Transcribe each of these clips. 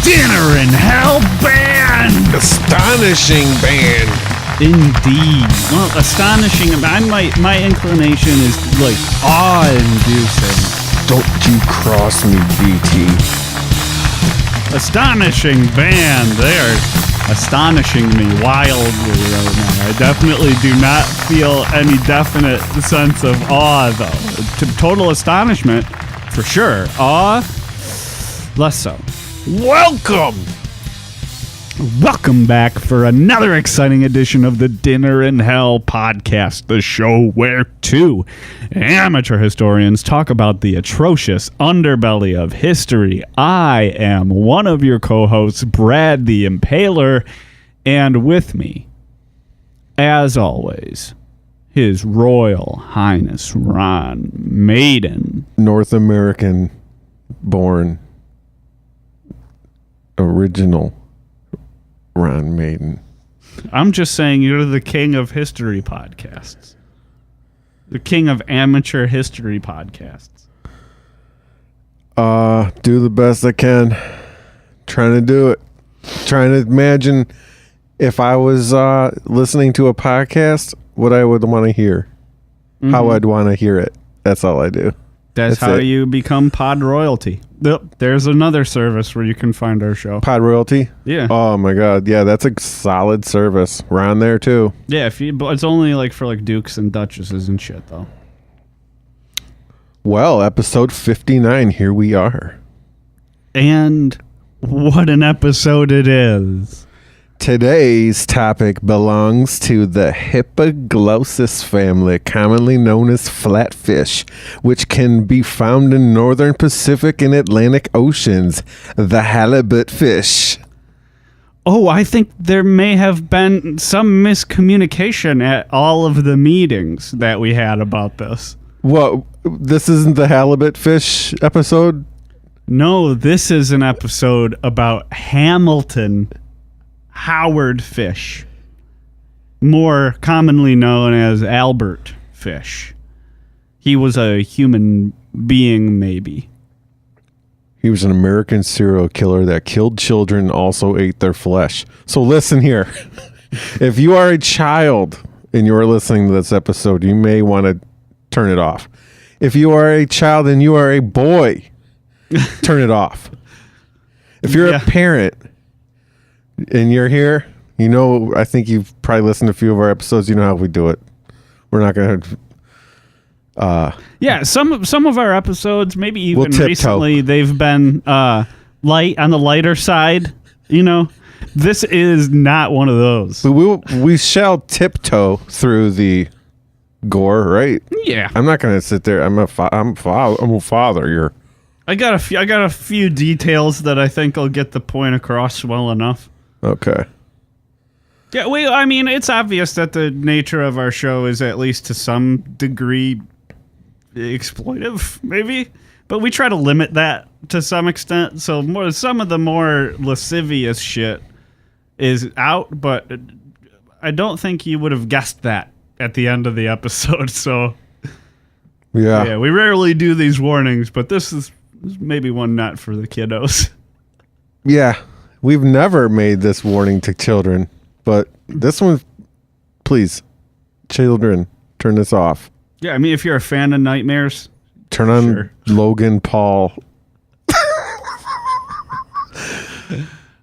Dinner in Hell band! Astonishing band. Indeed. Well, astonishing. My inclination is like awe-inducing. Don't you cross me, BT. Astonishing band. They are astonishing me wildly right now. I definitely do not feel any definite sense of awe, though. Total astonishment, for sure. Awe, less so. Welcome back for another exciting edition of the Dinner in Hell podcast, the show where two amateur historians talk about the atrocious underbelly of history. I am one of your co-hosts, Brad the Impaler, and with me, as always, His Royal Highness Ron Maiden. North American born original Ron Maiden. I'm just saying you're the king of history podcasts. The king of amateur history podcasts. Do the best I can. Trying to do it. Trying to imagine if I was listening to a podcast, what I would want to hear. Mm-hmm. How I'd want to hear it. That's all I do. That's how you become pod royalty. Yep. There's another service where you can find our show. Pod royalty? Yeah. Oh my God. Yeah, that's a solid service. We're on there too. Yeah, but it's only like for like dukes and duchesses and shit though. Well, episode 59, here we are. And what an episode it is. Today's topic belongs to the Hippoglossus family, commonly known as flatfish, which can be found in northern Pacific and Atlantic oceans. The halibut fish. Oh, I think there may have been some miscommunication at all of the meetings that we had about this. What? This isn't the halibut fish episode? No, this is an episode about Hamilton Howard Fish, more commonly known as Albert Fish. He was a human being, maybe. He was an American serial killer that killed children, also ate their flesh. So listen here. If you are a child and you are listening to this episode, you may want to turn it off. If you are a child and you are a boy, turn it off. If you're a parent and you're here, you know, I think you've probably listened to a few of our episodes. You know how we do it. We're not going to... yeah, some of our episodes, maybe even we'll recently, they've been light on the lighter side. You know, this is not one of those. We shall tiptoe through the gore, right? Yeah. I'm not going to sit there. I'm a father. You're... I got a few details that I think will get the point across well enough. Okay. Yeah, I mean, it's obvious that the nature of our show is at least to some degree exploitive, maybe. But we try to limit that to some extent. So some of the more lascivious shit is out, but I don't think you would have guessed that at the end of the episode. So yeah, we rarely do these warnings, but this is maybe one not for the kiddos. Yeah. We've never made this warning to children, but this one, please, children, turn this off. Yeah, I mean, if you're a fan of nightmares, turn on Logan Paul.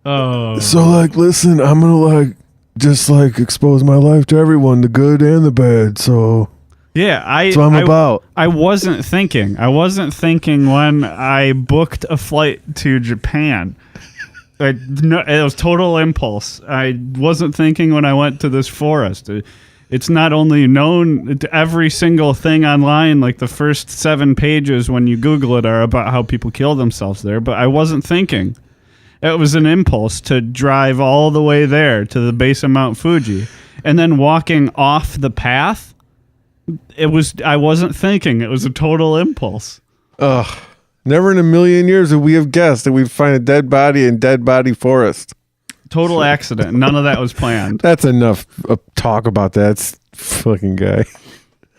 Oh. So, listen, I'm going to, just expose my life to everyone, the good and the bad, so... Yeah, that's what I'm about. I wasn't thinking when I booked a flight to Japan. It was total impulse. I wasn't thinking when I went to this forest. It's not only known to every single thing online, like the first 7 pages when you Google it are about how people kill themselves there, but I wasn't thinking. It was an impulse to drive all the way there to the base of Mount Fuji. And then walking off the path, I wasn't thinking. It was a total impulse. Ugh. Never in a million years would we have guessed that we'd find a dead body in Dead Body Forest. Total accident. None of that was planned. That's enough talk about that. fucking guy.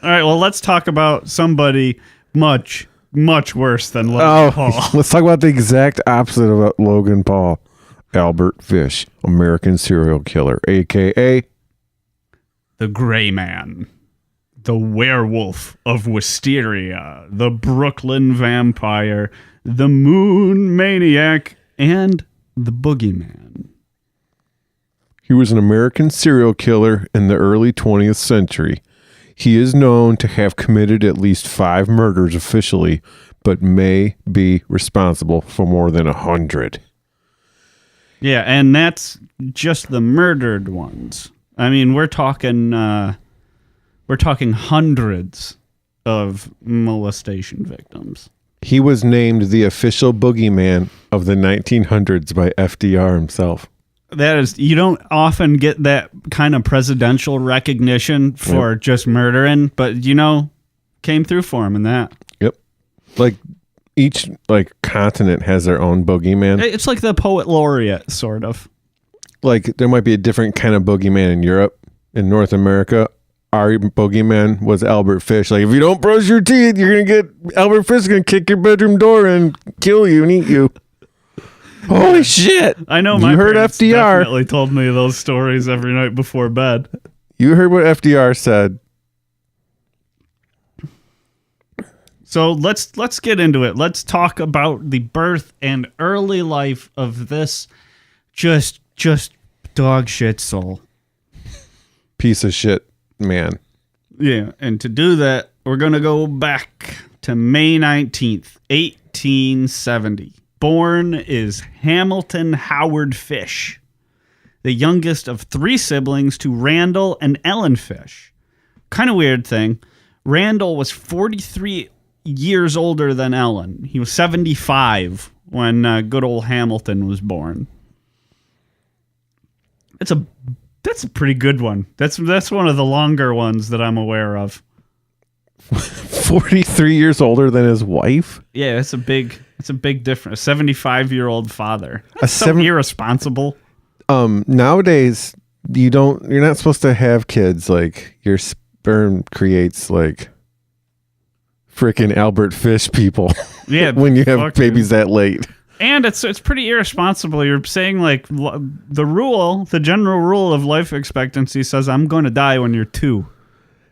All right, well, let's talk about somebody much, much worse than Logan Paul. Let's talk about the exact opposite of Logan Paul. Albert Fish, American serial killer, a.k.a. The Gray Man, the Werewolf of Wisteria, the Brooklyn Vampire, the Moon Maniac, and the Boogeyman. He was an American serial killer in the early 20th century. He is known to have committed at least 5 murders officially, but may be responsible for more than 100. Yeah, and that's just the murdered ones. I mean, we're talking hundreds of molestation victims. He was named the official boogeyman of the 1900s by FDR himself. That is, you don't often get that kind of presidential recognition for just murdering, but came through for him in that. Yep. Like each continent has their own boogeyman. It's like the poet laureate, sort of. Like there might be a different kind of boogeyman in Europe. In North America, our boogeyman was Albert Fish. Like if you don't brush your teeth, you're gonna get Albert Fish is gonna kick your bedroom door and kill you and eat you. Holy shit! I know you heard FDR. Definitely told me those stories every night before bed. You heard what FDR said. So let's get into it. Let's talk about the birth and early life of this just dog shit soul. Piece of shit, man. Yeah, and to do that, we're going to go back to May 19th, 1870. Born is Hamilton Howard Fish, the youngest of 3 siblings to Randall and Ellen Fish. Kind of weird thing. Randall was 43 years older than Ellen. He was 75 when good old Hamilton was born. That's a pretty good one. That's one of the longer ones that I'm aware of. 43 years older than his wife? Yeah, it's a big difference. A 75-year-old father. That's so irresponsible. Nowadays you're not supposed to have kids. Like your sperm creates like freaking Albert Fish people. Yeah, when you have babies that late. And it's pretty irresponsible. You're saying like the general rule of life expectancy says I'm going to die when you're 2.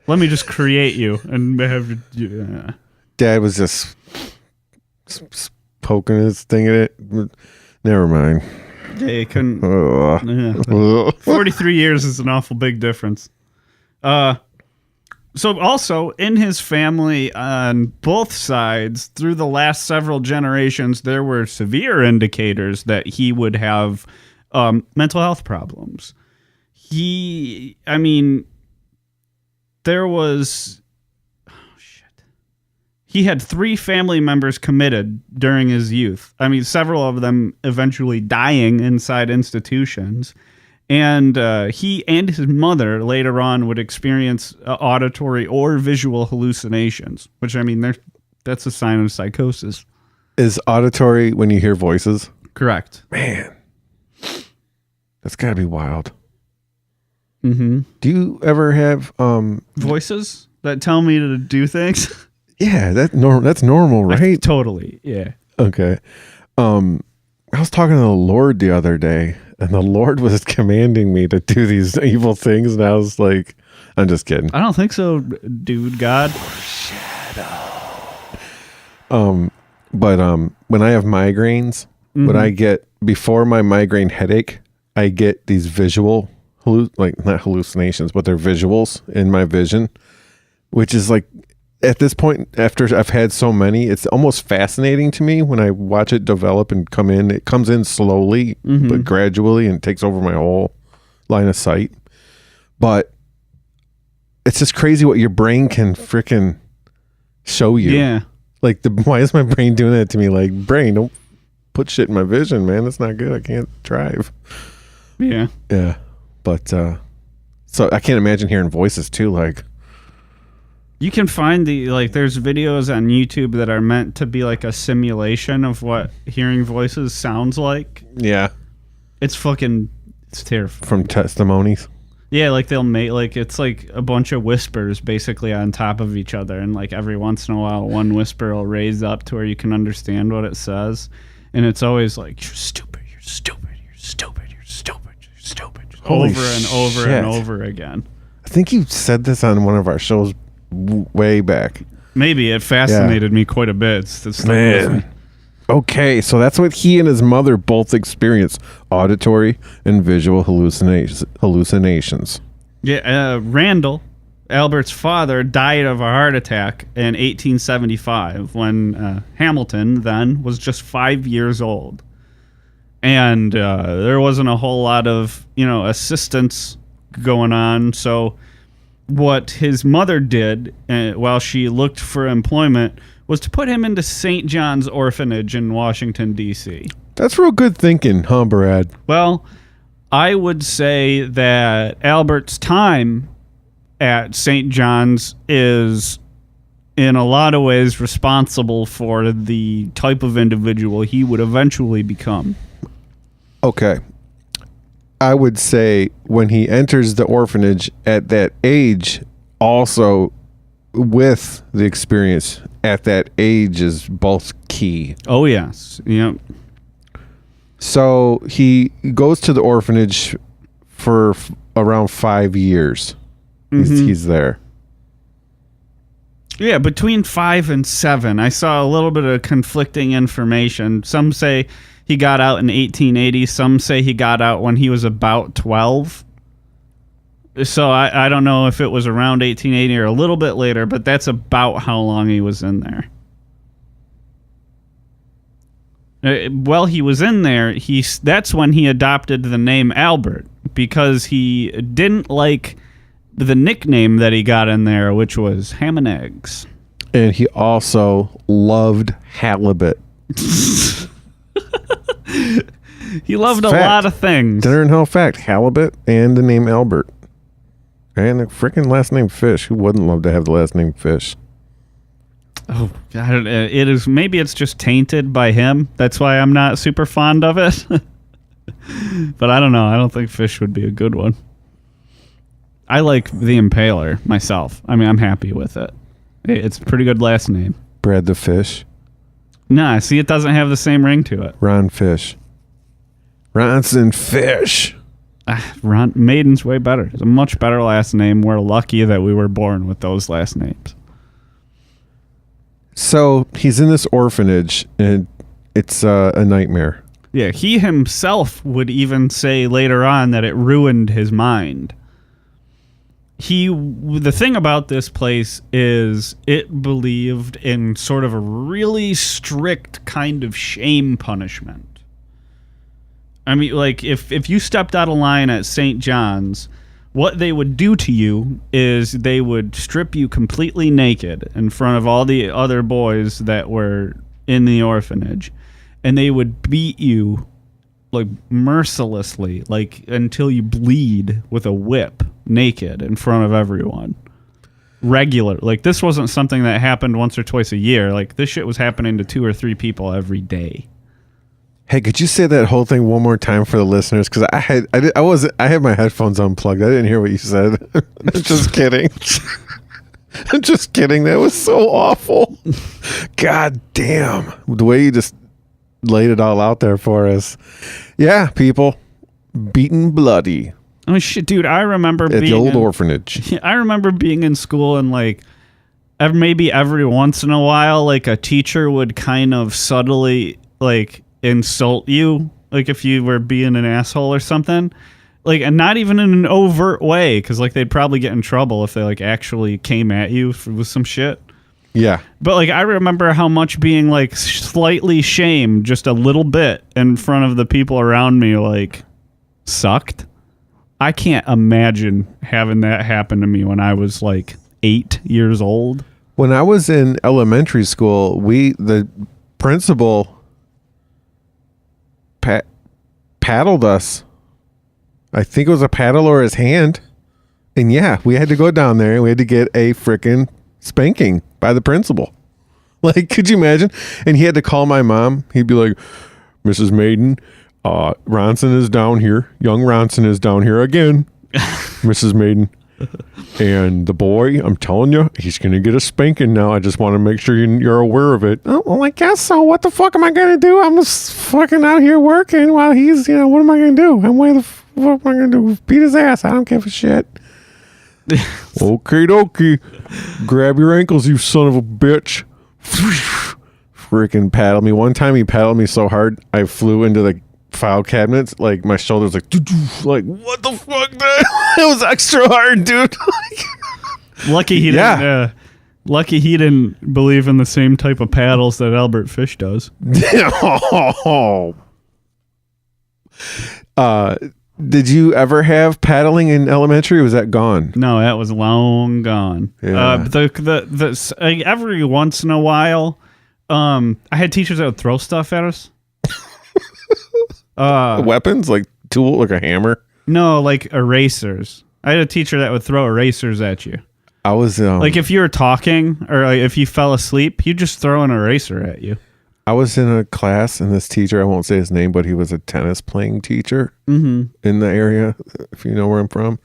Let me just create you and have you. Dad was just poking his thing at it. Never mind. Yeah, you couldn't. Yeah. 43 years is an awful big difference. So also in his family on both sides, through the last several generations, there were severe indicators that he would have mental health problems. There was... He had 3 family members committed during his youth. Several of them eventually dying inside institutions. And he and his mother later on would experience auditory or visual hallucinations, which, that's a sign of psychosis. Is auditory when you hear voices? Correct. Man, that's got to be wild. Mm-hmm. Do you ever have... voices that tell me to do things? Yeah, that's normal, right? Totally, yeah. Okay. I was talking to the Lord the other day, and the Lord was commanding me to do these evil things, and I was like, I'm just kidding. I don't think so, dude, God. But when I have migraines, what I get before my migraine headache, I get these visual, not hallucinations, but they're visuals in my vision, which is like, at this point, after I've had so many, it's almost fascinating to me when I watch it develop and come in. It comes in slowly, but gradually, and takes over my whole line of sight. But it's just crazy what your brain can freaking show you. Yeah. Like, why is my brain doing that to me? Like, brain, don't put shit in my vision, man. That's not good. I can't drive. Yeah. Yeah. But, so I can't imagine hearing voices too, like... You can find there's videos on YouTube that are meant to be like a simulation of what hearing voices sounds like. Yeah. It's terrifying. From testimonies. Yeah, like they'll make like it's like a bunch of whispers basically on top of each other, and like every once in a while, one whisper will raise up to where you can understand what it says, and it's always like you're stupid, you're stupid, you're stupid, you're stupid, you're stupid, Holy over and over shit. and over again. I think you said this on one of our shows way back. Maybe it fascinated me quite a bit. Man. Okay, so that's what he and his mother both experienced: auditory and visual hallucinations. Yeah, Randall, Albert's father, died of a heart attack in 1875 when Hamilton then was just 5 years old. And there wasn't a whole lot of, assistance going on. So what his mother did while she looked for employment was to put him into St. John's Orphanage in Washington, D.C. That's real good thinking, huh, Brad? Well, I would say that Albert's time at St. John's is in a lot of ways responsible for the type of individual he would eventually become. Okay. I would say when he enters the orphanage at that age, also with the experience at that age is both key. Oh, yes. Yep. So he goes to the orphanage for around 5 years. He's there. Yeah, between 5 and 7. I saw a little bit of conflicting information. Some say he got out in 1880. Some say he got out when he was about 12. So I don't know if it was around 1880 or a little bit later, but that's about how long he was in there. While he was in there, that's when he adopted the name Albert, because he didn't like the nickname that he got in there, which was Ham and Eggs. And he also loved halibut. He loved a lot of things. Dinner and Hell fact: halibut and the name Albert. And the freaking last name Fish. Who wouldn't love to have the last name Fish? Oh, God, it is. Maybe it's just tainted by him. That's why I'm not super fond of it. But I don't know. I don't think Fish would be a good one. I like the Impaler myself. I mean, I'm happy with it. It's a pretty good last name. Brad the Fish. Nah, see, it doesn't have the same ring to it. Ron Fish. Ronson Fish. Maiden's way better. It's a much better last name. We're lucky that we were born with those last names. So he's in this orphanage, and it's a nightmare. Yeah, he himself would even say later on that it ruined his mind. The thing about this place is it believed in sort of a really strict kind of shame punishment. I mean, like, if you stepped out of line at St. John's, what they would do to you is they would strip you completely naked in front of all the other boys that were in the orphanage, and they would beat you, like, mercilessly, like, until you bleed with a whip, naked, in front of everyone. Regular. Like, this wasn't something that happened once or twice a year. Like, this shit was happening to 2 or 3 people every day. Hey, could you say that whole thing one more time for the listeners? Because I had my headphones unplugged. I didn't hear what you said. Just kidding. I'm just kidding. That was so awful. God damn. The way you just laid it all out there for us. Yeah, people. Beaten bloody. Oh, shit, dude. I remember at the old orphanage. I remember being in school and, like, maybe every once in a while, like, a teacher would kind of subtly, like, insult you, like if you were being an asshole or something, like, and not even in an overt way, because like they'd probably get in trouble if they like actually came at you with some shit. Yeah, but like I remember how much being like slightly shamed just a little bit in front of the people around me like sucked. I can't imagine having that happen to me when I was like 8 years old. When I was in elementary school, the principal paddled us. I think it was a paddle or his hand. And yeah, we had to go down there and we had to get a frickin' spanking by the principal. Like, could you imagine? And he had to call my mom. He'd be like, Mrs. Maiden, Ronson is down here. Young Ronson is down here again. Mrs. Maiden. And the boy, I'm telling you, he's going to get a spanking now. I just want to make sure you're aware of it. Oh, well, I guess so. What the fuck am I going to do? I'm just fucking out here working while he's, what am I going to do? What am I going to do? Beat his ass. I don't give a shit. Okay, dokie. Grab your ankles, you son of a bitch. Freaking paddle me. One time he paddled me so hard, I flew into the file cabinets. Like, my shoulders like what the fuck, dude? It was extra hard, dude. Lucky he didn't. Lucky he didn't believe in the same type of paddles that Albert Fish does. Did you ever have paddling in elementary? Or was that gone? No, that was long gone. Yeah. Every once in a while, I had teachers that would throw stuff at us. Weapons, like tool, like a hammer. No, like erasers. I had a teacher that would throw erasers at you. I was like if you were talking or like if you fell asleep, he'd just throw an eraser at you. I was in a class, and this teacher, I won't say his name, but he was a tennis playing teacher in the area, if you know where I'm from.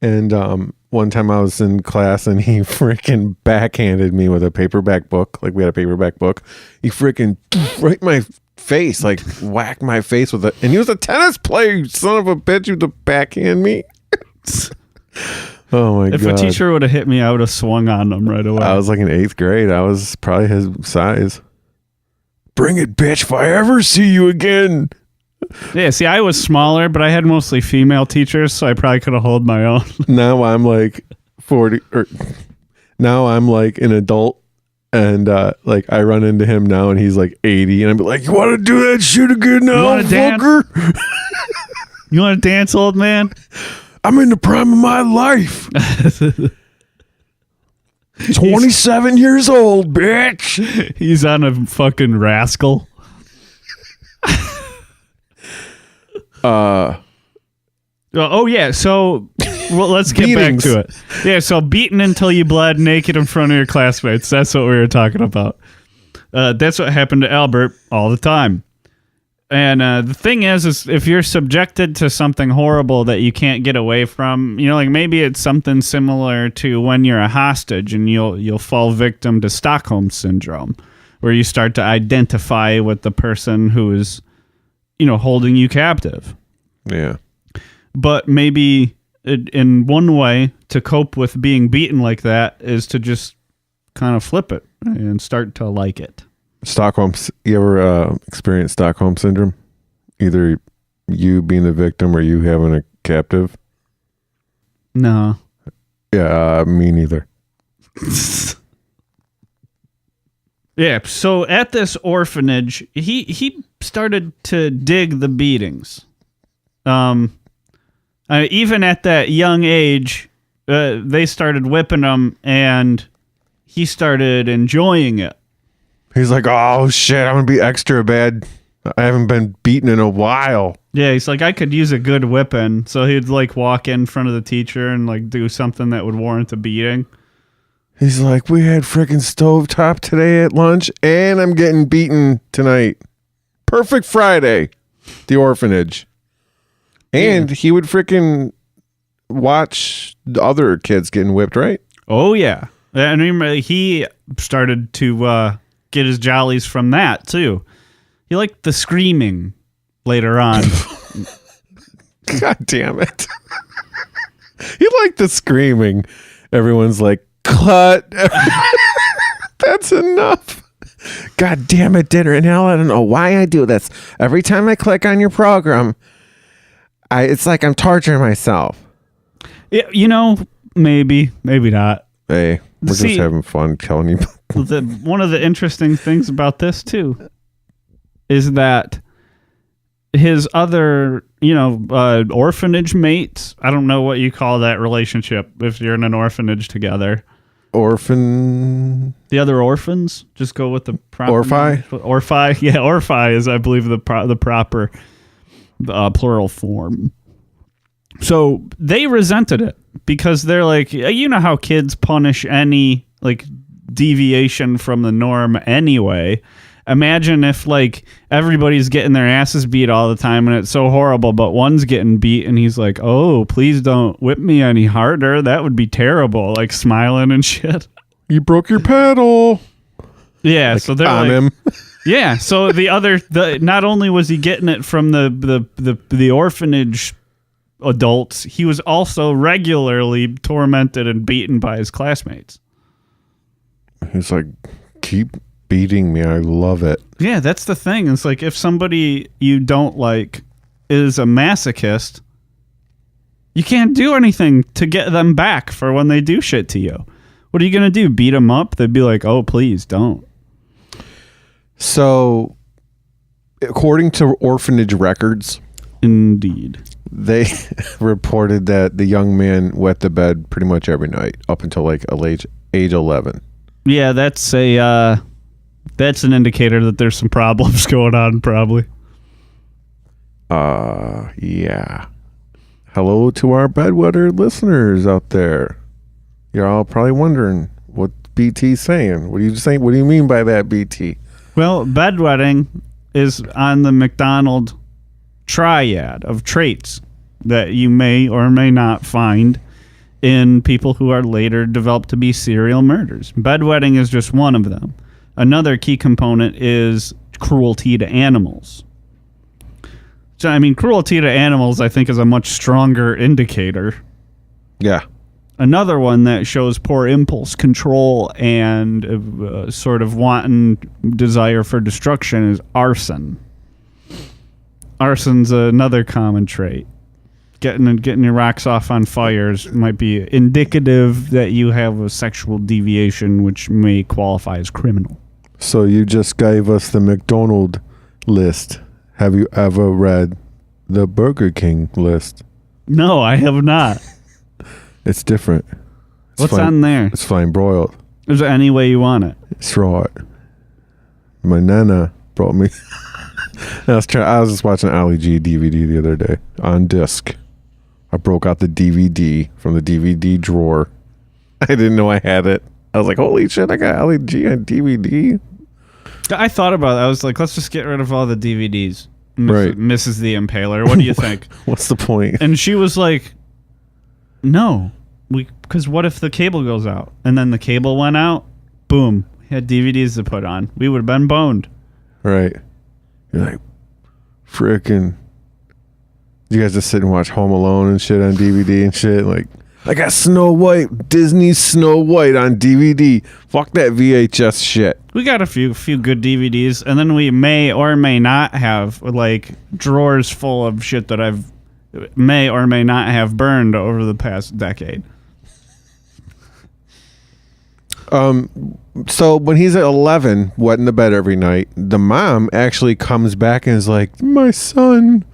And one time I was in class, and he freaking backhanded me with a paperback book. Like, we had a paperback book. He freaking right in my face, like whacked my face with it. And he was a tennis player, you son of a bitch. You to backhand me. Oh my God. If a teacher would have hit me, I would have swung on them right away. I was like in 8th grade. I was probably his size. Bring it, bitch, if I ever see you again. Yeah, see, I was smaller, but I had mostly female teachers, so I probably could have held my own. Now I'm like 40, or now I'm like an adult, and like I run into him now, and he's like 80, and I'm like, you want to do that shit again now, fucker? You want to dance, old man? I'm in the prime of my life. 27 years old, bitch. He's on a fucking rascal. Oh yeah, so let's get back to it. Yeah, so beaten until you bled, naked in front of your classmates. That's what we were talking about. That's what happened to Albert all the time. And the thing is if you're subjected to something horrible that you can't get away from, like maybe it's something similar to when you're a hostage and you'll fall victim to Stockholm syndrome, where you start to identify with the person who is, holding you captive. Yeah. But maybe in one way to cope with being beaten like that is to just kind of flip it and start to like it. You ever experience Stockholm syndrome? Either you being the victim or you having a captive? No. Yeah, me neither. Yeah, so at this orphanage, he started to dig the beatings. Even at that young age, they started whipping him, and he started enjoying it. He's like, oh shit, I'm gonna be extra bad. I haven't been beaten in a while. Yeah, he's like, I could use a good whipping. So he'd like walk in front of the teacher and like do something that would warrant a beating. He's like, we had freaking stovetop today at lunch, and I'm getting beaten tonight. Perfect Friday. The orphanage. And he would freaking watch the other kids getting whipped, right? Oh, yeah. And he started to get his jollies from that, too. He liked the screaming later on. God damn it. He liked the screaming. Everyone's like, cut. That's enough. God damn it, Dinner and Hell. I don't know why I do this. Every time I click on your program, it's like I'm torturing myself. Yeah, maybe not. Hey, we're just having fun telling you. One of the interesting things about this, too, is that his other, orphanage mates, I don't know what you call that relationship if you're in an orphanage together. Orphan? The other orphans? Just go with the proper... Orphi? Orphi? Yeah, Orphi is, I believe, the proper plural form. So they resented it because they're like, you know how kids punish any like deviation from the norm anyway. Imagine if like everybody's getting their asses beat all the time and it's so horrible, but one's getting beat and he's like, "Oh, please don't whip me any harder. That would be terrible." Like smiling and shit. You broke your paddle. Yeah, Like, so they're on like, him. yeah. So not only was he getting it from the orphanage adults, he was also regularly tormented and beaten by his classmates. He's like, keep beating me. I love it. Yeah, that's the thing. It's like if somebody you don't like is a masochist, you can't do anything to get them back for when they do shit to you. What are you going to do? Beat them up? They'd be like, "Oh, please don't." So, according to orphanage records, Indeed. they reported that the young man wet the bed pretty much every night up until like age 11. Yeah, that's an indicator that there's some problems going on, probably. Yeah. Hello to our bedwetter listeners out there. You're all probably wondering what BT's saying. What are you saying? What do you mean by that, BT? Well, bedwetting is on the McDonald triad of traits that you may or may not find in people who are later developed to be serial murderers. Bedwetting is just one of them. Another key component is cruelty to animals. So, I mean, cruelty to animals, I think, is a much stronger indicator. Yeah. Another one that shows poor impulse control and sort of wanton desire for destruction is arson. Arson's another common trait. Getting your rocks off on fires might be indicative that you have a sexual deviation, which may qualify as criminal. So you just gave us the McDonald list. Have you ever read the Burger King list? No, I have not. It's different. What's on there? It's fine broiled. Is there any way you want it? It's right. My nana brought me. I was just watching Ali G DVD the other day on disc. I broke out the DVD from the DVD drawer. I didn't know I had it. I was like, holy shit, I got Ali G on DVD. I thought about it. I was like, let's just get rid of all the DVDs. Right. Mrs. the Impaler. What do you think? What's the point? And she was like, no. Because what if the cable goes out? And then the cable went out. Boom. We had DVDs to put on. We would have been boned. Right. You're like, frickin'. You guys just sit and watch Home Alone and shit on DVD and shit. Like, I got Snow White, Disney's Snow White on DVD. Fuck that VHS shit. We got a few good DVDs, and then we may or may not have like drawers full of shit that I've may or may not have burned over the past decade. So when he's at 11, wet in the bed every night, the mom actually comes back and is like, "My son,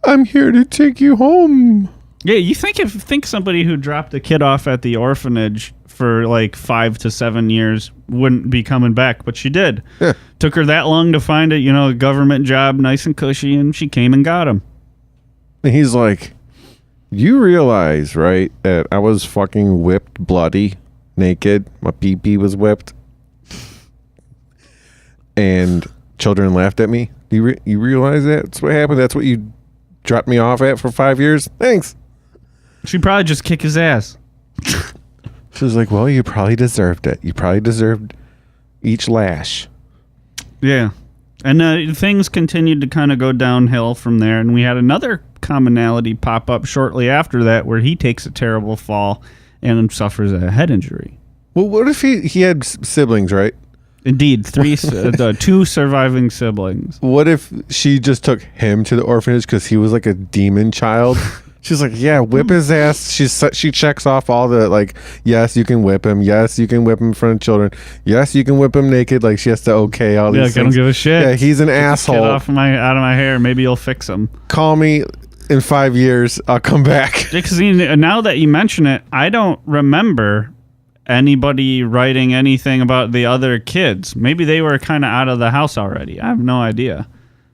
I'm here to take you home." Yeah, you think somebody who dropped a kid off at the orphanage for like 5 to 7 years wouldn't be coming back, but she did. Yeah. Took her that long to find a government job, nice and cushy, and she came and got him. And he's like, "You realize, right, that I was fucking whipped bloody, naked. My pee-pee was whipped. And children laughed at me. You realize that? That's what happened? That's what you dropped me off at for 5 years? Thanks." She'd probably just kick his ass. She was like, "Well, you probably deserved it. You probably deserved each lash." Yeah. And things continued to kind of go downhill from there. And we had another commonality pop up shortly after that where he takes a terrible fall and suffers a head injury. Well, what if he had siblings, right? Indeed, 2 surviving siblings. What if she just took him to the orphanage because he was like a demon child? She's like, "Yeah, whip his ass." She checks off all the, like, yes, you can whip him. Yes, you can whip him in front of children. Yes, you can whip him naked. Like, she has to okay all these things. I don't give a shit. Yeah, he's an asshole. Get out of my hair. Maybe you'll fix him. Call me in 5 years. I'll come back. Because now that you mention it, I don't remember anybody writing anything about the other kids. Maybe they were kind of out of the house already. I have no idea.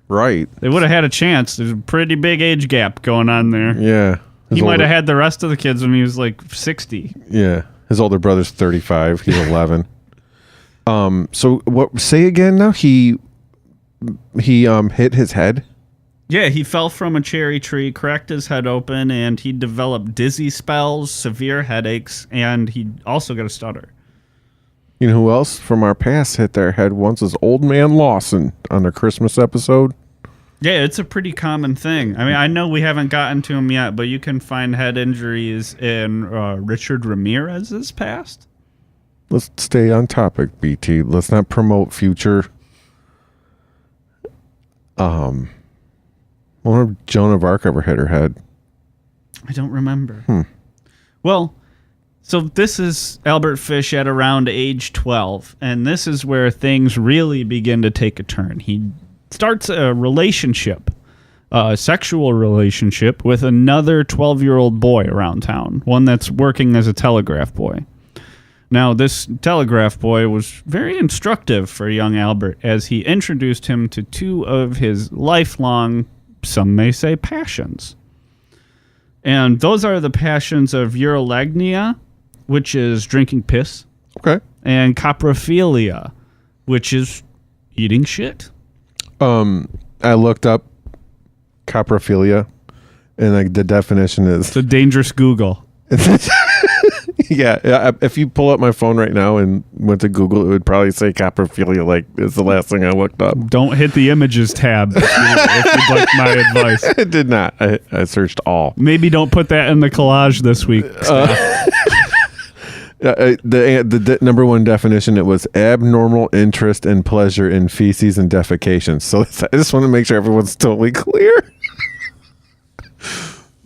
Right. They would have had a chance. There's a pretty big age gap going on there. Yeah. He might have had the rest of the kids when he was like 60. Yeah. His older brother's 35. He's 11. So what? Say again now. He hit his head. Yeah, he fell from a cherry tree, cracked his head open, and he developed dizzy spells, severe headaches, and he also got a stutter. You know who else from our past hit their head once? Was Old Man Lawson on their Christmas episode. Yeah, it's a pretty common thing. I mean, I know we haven't gotten to him yet, but you can find head injuries in Richard Ramirez's past. Let's stay on topic, BT. Let's not promote future. I wonder if Joan of Arc ever hit her head. I don't remember. Well, so this is Albert Fish at around age 12, and this is where things really begin to take a turn. He starts a relationship, a sexual relationship, with another 12-year-old boy around town, one that's working as a telegraph boy. Now, this telegraph boy was very instructive for young Albert as he introduced him to two of his lifelong, some may say, passions. And those are the passions of urolagnia, which is drinking piss, Okay. and coprophilia, which is eating shit. I looked up coprophilia, and like the definition is It's a dangerous Google. yeah. If you pull up my phone right now and went to Google, it would probably say coprophilia. Like it's the last thing I looked up. Don't hit the images tab if you'd like my advice. I did not. I searched all. Maybe don't put that in the collage this week. The number one definition, it was abnormal interest and pleasure in feces and defecation. So I just want to make sure everyone's totally clear.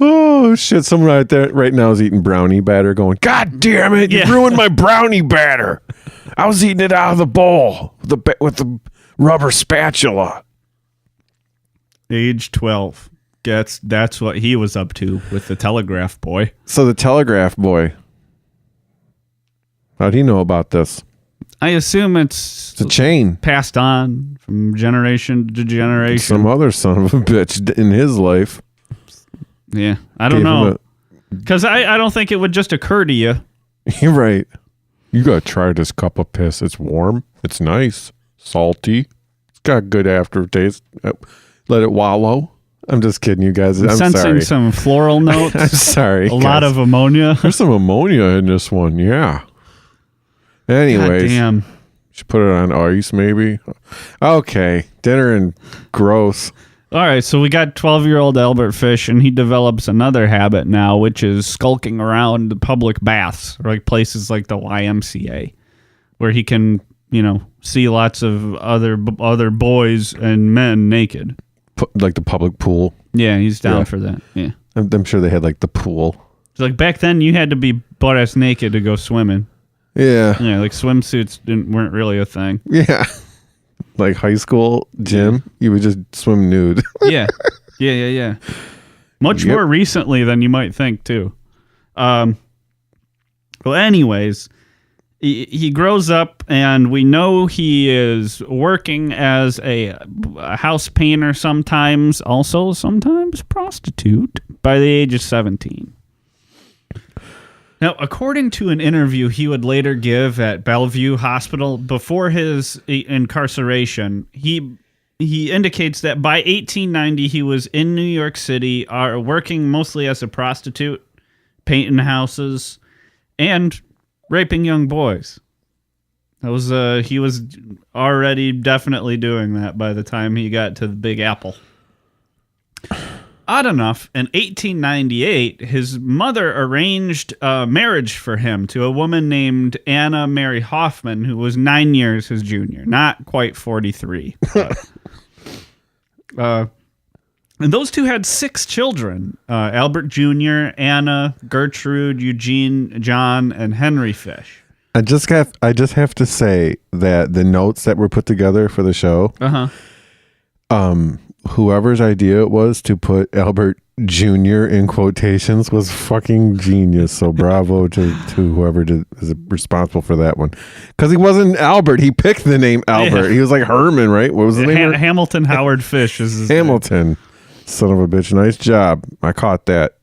Oh shit! Someone right there right now is eating brownie batter, going, "God damn it! You ruined my brownie batter. I was eating it out of the bowl with the rubber spatula." Age 12. That's what he was up to with the telegraph boy. So the telegraph boy. How do you know about this? I assume it's a chain passed on from generation to generation. Some other son of a bitch in his life. Yeah, I don't know. Because I don't think it would just occur to you. You're right. You got to try this cup of piss. It's warm. It's nice. Salty. It's got good aftertaste. Let it wallow. I'm just kidding, you guys. I'm sensing sorry. some floral notes. I'm sorry. A lot of ammonia. There's some ammonia in this one. Yeah. Anyways. God damn. Should put it on ice, maybe. Okay. Dinner and gross. All right, so we got 12-year-old Albert Fish, and he develops another habit now, which is skulking around the public baths, or like places like the YMCA, where he can, see lots of other boys and men naked. Like the public pool. Yeah, he's down for that. Yeah, I'm sure they had like the pool. So like back then, you had to be butt-ass naked to go swimming. Yeah. Yeah, like swimsuits weren't really a thing. Yeah. Like high school gym, you would just swim nude. Yeah. Much more recently than you might think, too. Well, anyways, he grows up, and we know he is working as a house painter sometimes, also sometimes prostitute, by the age of 17. Now, according to an interview he would later give at Bellevue Hospital before his incarceration, he indicates that by 1890 he was in New York City, working mostly as a prostitute, painting houses, and raping young boys. That was he was already definitely doing that by the time he got to the Big Apple. Odd enough, in 1898, his mother arranged a marriage for him to a woman named Anna Mary Hoffman, who was 9 years his junior. Not quite 43. And those two had 6 children. Albert Jr., Anna, Gertrude, Eugene, John, and Henry Fish. I just have to say that the notes that were put together for the show, whoever's idea it was to put Albert Jr. in quotations was fucking genius. So bravo to whoever is responsible for that one. Because he wasn't Albert. He picked the name Albert. Yeah. He was like Herman, right? What was his name? Hamilton Howard Fish is his Hamilton. name. Son of a bitch. Nice job. I caught that.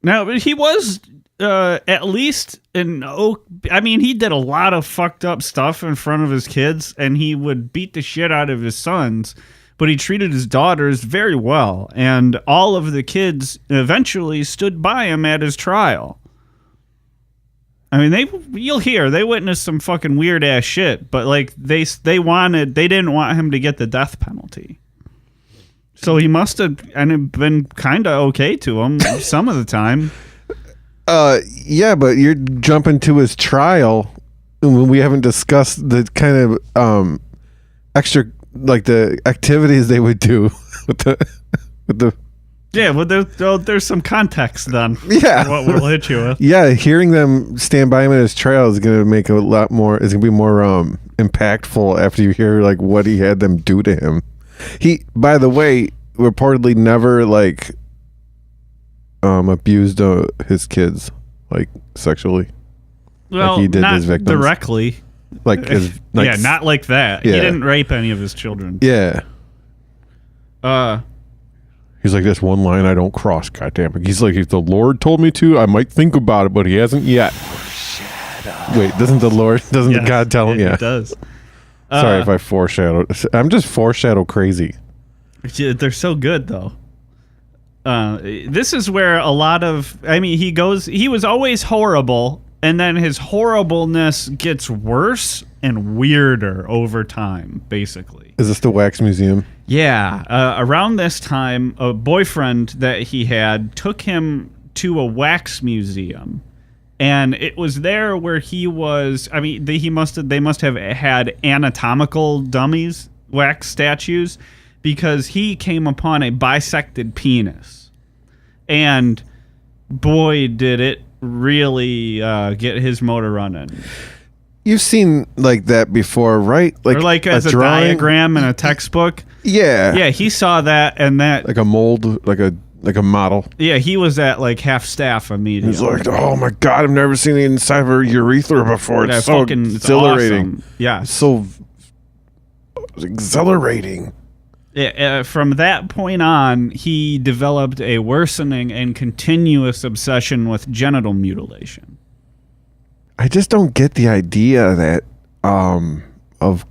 Now, he was At least I mean, he did a lot of fucked up stuff in front of his kids, and he would beat the shit out of his sons, but he treated his daughters very well, and all of the kids eventually stood by him at his trial. I mean, you'll hear they witnessed some fucking weird ass shit, but like they didn't want him to get the death penalty. So he must have been kind of okay to him some of the time. Yeah, but you're jumping to his trial when we haven't discussed the kind of extra, like the activities they would do with the. Yeah, well, there's some context then. Yeah, what we'll hit you with. Yeah, hearing them stand by him at his trial is going to make a lot more. It's going to be more impactful after you hear like what he had them do to him. He, by the way, reportedly never like abused his kids like sexually. Well, like he did not his victims directly. Like his, like, yeah, not like that. Yeah. He didn't rape any of his children. Yeah. He's like, this one line I don't cross, goddammit. He's like, if the Lord told me to, I might think about it, but he hasn't yet. Wait, doesn't the God tell him? Yeah, it does. Sorry if I foreshadowed. I'm just foreshadow crazy. They're so good, though. This is where a lot of, I mean, he was always horrible, and then his horribleness gets worse and weirder over time, basically. Is this the Wax Museum? Yeah. Around this time, a boyfriend that he had took him to a wax museum. And it was there where he was, I mean, they must have had anatomical dummies, wax statues, because he came upon a bisected penis. And boy, did it really get his motor running. You've seen like that before, right? Or like as a diagram in a textbook. Yeah. Yeah, he saw that and that. Like a mold, like a model. Yeah, he was at like half staff immediately. He's like, oh my God, I've never seen the inside of a urethra before. It's so exhilarating. Awesome. Yeah. So exhilarating. From that point on, he developed a worsening and continuous obsession with genital mutilation. I just don't get the idea that of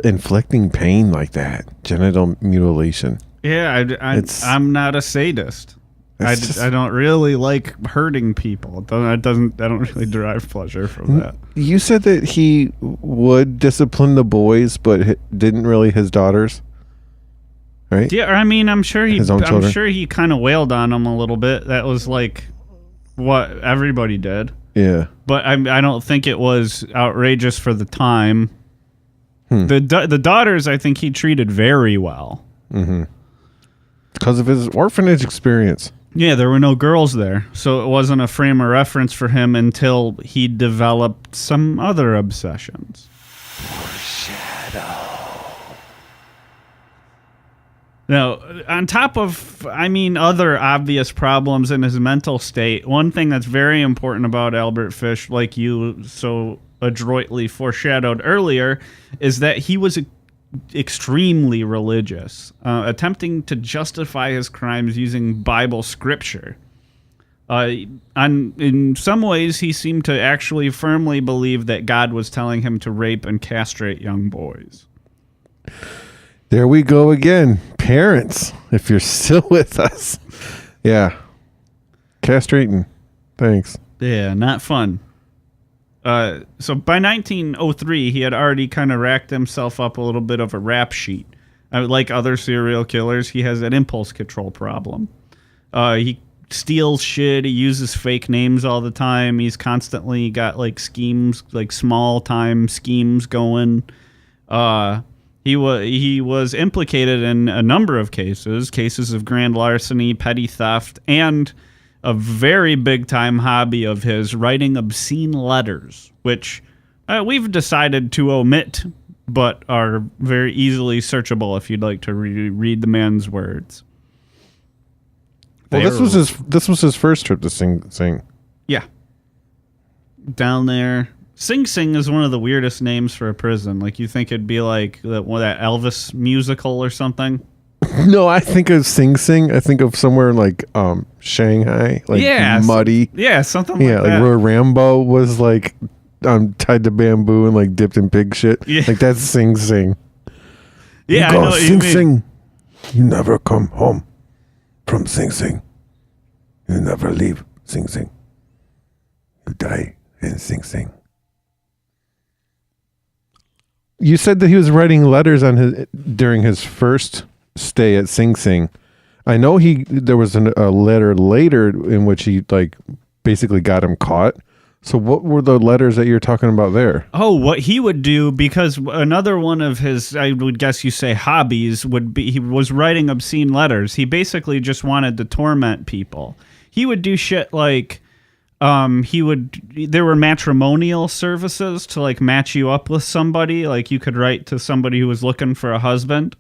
inflicting pain like that, genital mutilation. Yeah, I'm not a sadist. I don't really like hurting people. I don't really derive pleasure from that. You said that he would discipline the boys, but didn't really his daughters. Right? Yeah, I mean, I'm sure I'm sure he kind of wailed on them a little bit. That was like what everybody did. Yeah. But I don't think it was outrageous for the time. The daughters, I think he treated very well. Mm-hmm. Because of his orphanage experience. Yeah, there were no girls there, so it wasn't a frame of reference for him until he developed some other obsessions. Foreshadow. Now, on top of, other obvious problems in his mental state, one thing that's very important about Albert Fish, like you so adroitly foreshadowed earlier, is that he was extremely religious, attempting to justify his crimes using Bible scripture. In some ways, he seemed to actually firmly believe that God was telling him to rape and castrate young boys. There we go again. Parents, if you're still with us. Yeah. Castrating. Thanks. Yeah, not fun. So by 1903, he had already kind of racked himself up a little bit of a rap sheet. Like other serial killers, he has an impulse control problem. He steals shit. He uses fake names all the time. He's constantly got like schemes, like small time schemes going. He was implicated in a number of cases of grand larceny, petty theft, and a very big-time hobby of his, writing obscene letters, which we've decided to omit, but are very easily searchable if you'd like to read the man's words. Well, this was his first trip to Sing Sing. Yeah. Down there. Sing Sing is one of the weirdest names for a prison. Like, you think it'd be like that Elvis musical or something. No, I think of Sing Sing. I think of somewhere like Shanghai, like muddy. Something like that. Like where Rambo was like tied to bamboo and like dipped in pig shit. Yeah. Like that's Sing Sing. Yeah, I know what you mean. Sing. You never come home from Sing Sing. You never leave Sing Sing. You die in Sing Sing. You said that he was writing letters during his first stay at Sing Sing. I know there was a letter later in which he like basically got him caught. So what were the letters that you're talking about there? Oh, what he would do, because another one of his, I would guess you say, hobbies would be he was writing obscene letters. He basically just wanted to torment people. He would do shit like there were matrimonial services to like match you up with somebody. Like you could write to somebody who was looking for a husband,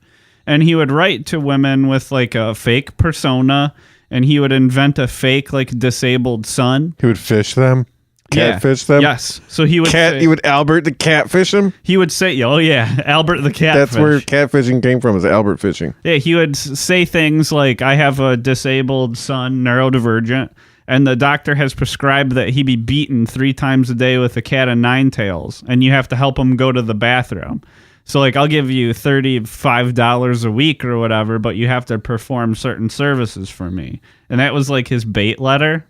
and he would write to women with like a fake persona, and he would invent a fake like disabled son. He would fish them, catfish them. Yes. So he would he would Albert the catfish him. He would say, "Oh yeah, Albert the catfish." That's where catfishing came from. Is Albert fishing? Yeah, he would say things like, "I have a disabled son, neurodivergent." And the doctor has prescribed that he be beaten 3 times a day with a cat of 9 tails, and you have to help him go to the bathroom. So, like, I'll give you $35 a week or whatever, but you have to perform certain services for me. And that was like his bait letter.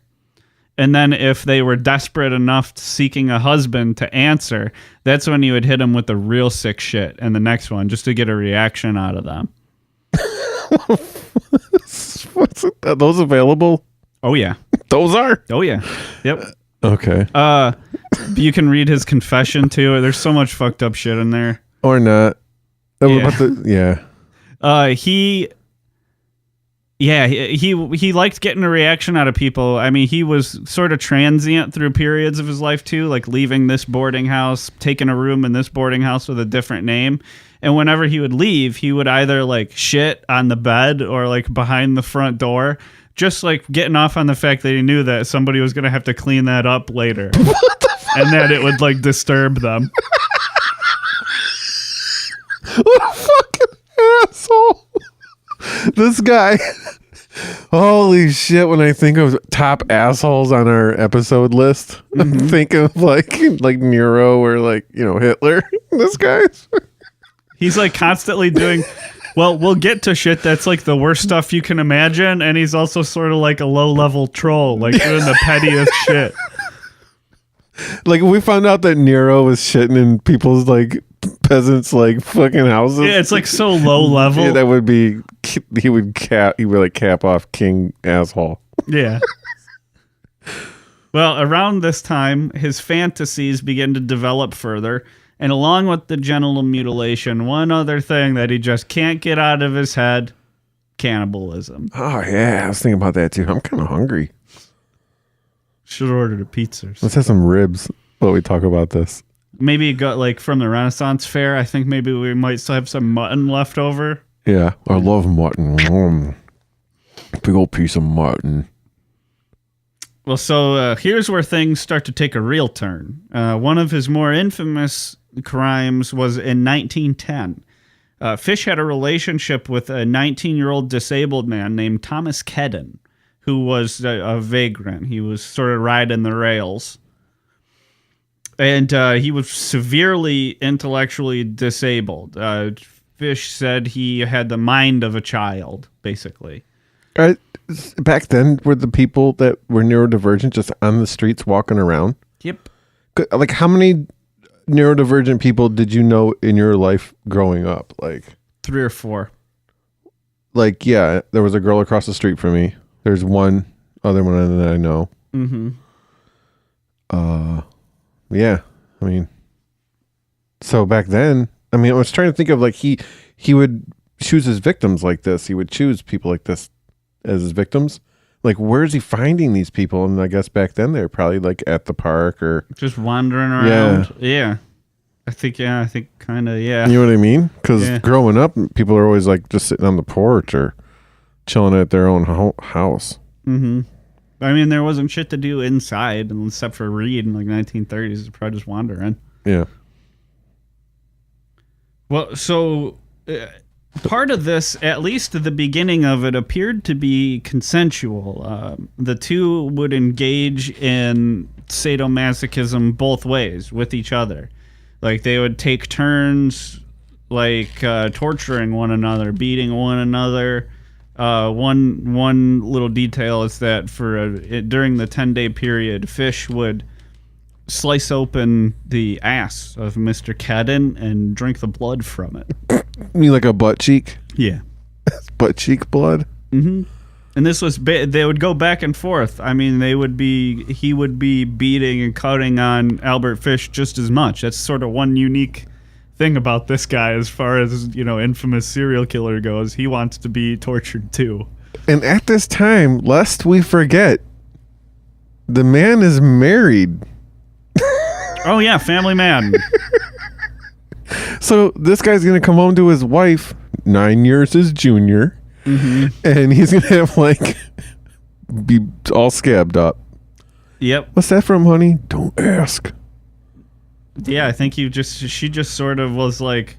And then if they were desperate enough seeking a husband to answer, that's when you would hit them with the real sick shit and the next one, just to get a reaction out of them. Are those available? Oh, yeah. Those are? Oh, yeah. Yep. Okay. You can read his confession, too. There's so much fucked up shit in there. Or not. Yeah. He liked getting a reaction out of people. I mean, he was sort of transient through periods of his life, too, like leaving this boarding house, taking a room in this boarding house with a different name. And whenever he would leave, he would either like shit on the bed or like behind the front door. Just like getting off on the fact that he knew that somebody was going to have to clean that up later. And that it would like disturb them. What a fucking asshole. This guy. Holy shit. When I think of top assholes on our episode list, I think of like Nero or like, Hitler. This guy's. He's like constantly doing... Well, we'll get to shit that's like the worst stuff you can imagine, and he's also sort of like a low-level troll, like doing the pettiest shit. Like, we found out that Nero was shitting in people's, like, peasants, like, fucking houses. Yeah, it's like so low-level. Yeah, that would be... He would like cap off King asshole. Yeah. Well, around this time, his fantasies begin to develop further. And along with the genital mutilation, one other thing that he just can't get out of his head, cannibalism. Oh, yeah. I was thinking about that, too. I'm kind of hungry. Should order the pizzas. Let's have some ribs while we talk about this. Maybe it got like from the Renaissance Fair. I think maybe we might still have some mutton left over. Yeah. I love mutton. Big old piece of mutton. Well, so here's where things start to take a real turn. One of his more infamous crimes was in 1910. Fish had a relationship with a 19-year-old disabled man named Thomas Kedden, who was a vagrant. He was sort of riding the rails. And he was severely intellectually disabled. Fish said he had the mind of a child, basically. Back then, were the people that were neurodivergent just on the streets walking around? Yep. Like, how many neurodivergent people did you know in your life growing up? Like 3 or 4. Like, yeah, there was a girl across the street from me. There's one other one that I know. Mm-hmm. Yeah. I mean, so back then, I mean, I was trying to think of like he would choose his victims like this. He would choose people like this as his victims. Like, where's he finding these people? And I guess back then they were probably like at the park or just wandering around. Yeah. I think kind of, yeah. You know what I mean? Because growing up, people are always like just sitting on the porch or chilling at their own house. Mm-hmm. I mean, there wasn't shit to do inside except for read in like 1930s. It's probably just wandering. Yeah. Well, so Part of this, at least at the beginning of it, appeared to be consensual. The two would engage in sadomasochism both ways with each other. Like, they would take turns, like, torturing one another, beating one another. One little detail is that during the 10-day period, Fish would slice open the ass of Mr. Cadden and drink the blood from it. You mean like a butt cheek? Yeah. Butt cheek blood? Mm-hmm. And this was they would go back and forth. I mean, he would be beating and cutting on Albert Fish just as much. That's sort of one unique thing about this guy as far as, infamous serial killer goes. He wants to be tortured too. And at this time, lest we forget, the man is married. Oh yeah, family man. So this guy's going to come home to his wife, 9 years his junior, and he's going to have, be all scabbed up. Yep. What's that from, honey? Don't ask. Yeah, I think she just sort of was like,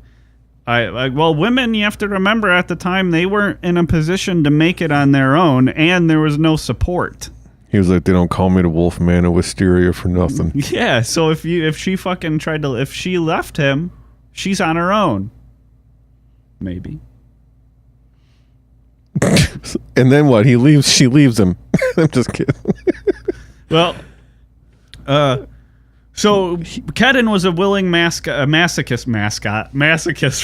well, women, you have to remember at the time, they weren't in a position to make it on their own, and there was no support. He was like, they don't call me the Wolf Man of Wisteria for nothing. Yeah, so if she left him, she's on her own. Maybe. And then what? She leaves him. I'm just kidding. Well, so Kedden was a willing masochist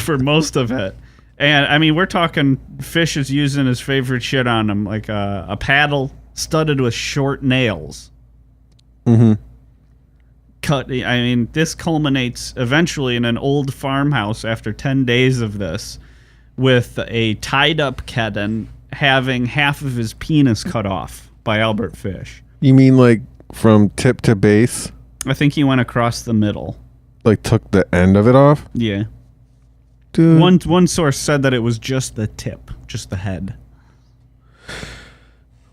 for most of it. And, I mean, we're talking Fish is using his favorite shit on him, like a paddle studded with short nails. Mm-hmm. This culminates eventually in an old farmhouse after 10 days of this, with a tied-up Kedden having half of his penis cut off by Albert Fish. You mean like from tip to base? I think he went across the middle. Like took the end of it off? Yeah. Dude. One source said that it was just the tip, just the head.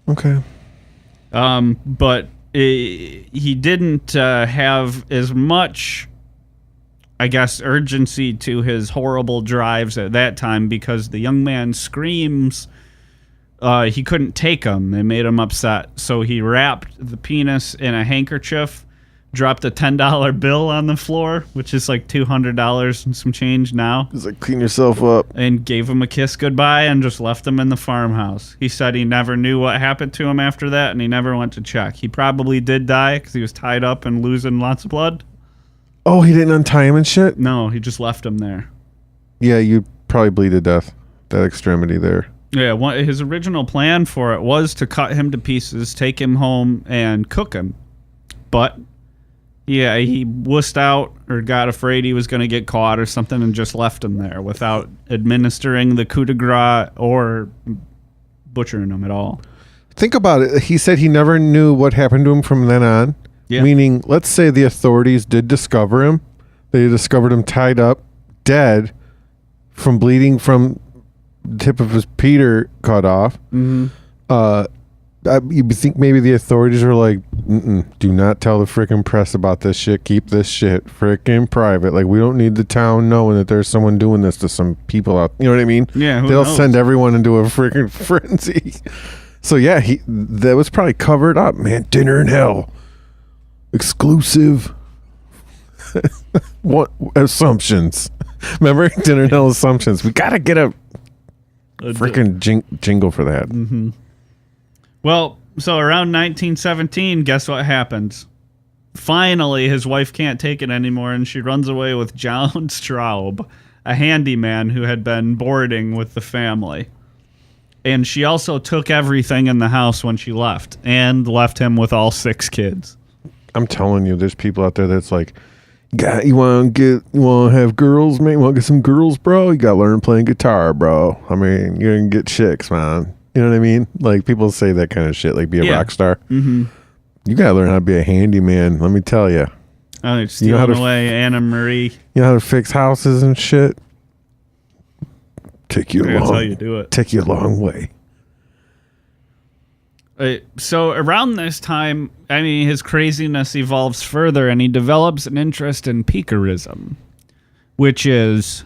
Okay. But he didn't have as much, I guess, urgency to his horrible drives at that time because the young man's screams, he couldn't take them. They made him upset. So he wrapped the penis in a handkerchief, dropped a $10 bill on the floor, which is like $200 and some change now. He's like, clean yourself up. And gave him a kiss goodbye and just left him in the farmhouse. He said he never knew what happened to him after that, and he never went to check. He probably did die because he was tied up and losing lots of blood. Oh, he didn't untie him and shit? No, he just left him there. Yeah, you'd probably bleed to death. That extremity there. Yeah, his original plan for it was to cut him to pieces, take him home, and cook him. But yeah, he wussed out or got afraid he was going to get caught or something and just left him there without administering the coup de grace or butchering him at all. Think about it. He said he never knew what happened to him from then on. Yeah. Meaning, let's say the authorities did discover him. They discovered him tied up, dead, from bleeding from the tip of his Peter cut off. Mm-hmm. You think maybe the authorities were like, do not tell the freaking press about this shit. Keep this shit freaking private. Like, we don't need the town knowing that there's someone doing this to some people out. You know what I mean? Yeah, who They'll knows? send everyone into a freaking frenzy. So, yeah, that was probably covered up, man. Dinner in Hell. Exclusive. What assumptions? Remember? Dinner in Hell assumptions. We got to get a freaking jingle for that. Mm-hmm. Well, so around 1917, guess what happens? Finally, his wife can't take it anymore, and she runs away with John Straub, a handyman who had been boarding with the family. And she also took everything in the house when she left, and left him with all 6 kids. I'm telling you, there's people out there that's like, you want to have girls, man? You want to get some girls, bro? You got to learn playing guitar, bro. I mean, you're going to get chicks, man. You know what I mean? Like, people say that kind of shit, like be a rock star. Mm-hmm. You got to learn how to be a handyman, let me tell you. Oh, they're stealing away Anna Marie. You know how to fix houses and shit? That's how you do it. Take you a long way. So around this time, I mean, his craziness evolves further, and he develops an interest in picarism, which is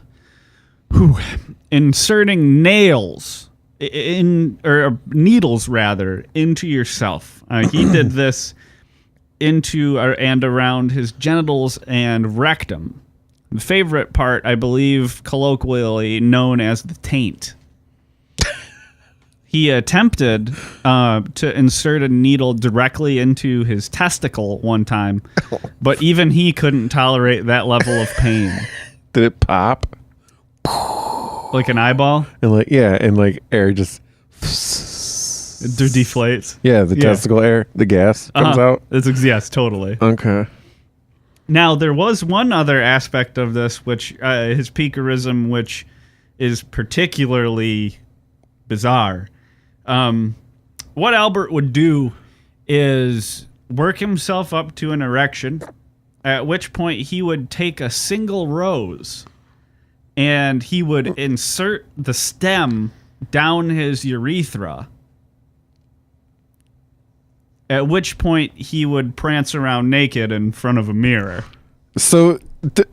inserting nails needles rather into yourself. He did this into and around his genitals and rectum. The favorite part, I believe, colloquially known as the taint. He attempted to insert a needle directly into his testicle one time, but even he couldn't tolerate that level of pain. Did it pop? Like an eyeball? And air just deflates. Yeah, the testicle air, the gas comes out. Yes, totally. Okay. Now, there was one other aspect of this, which his peakerism, which is particularly bizarre. What Albert would do is work himself up to an erection, at which point he would take a single rose and he would insert the stem down his urethra, at which point he would prance around naked in front of a mirror. So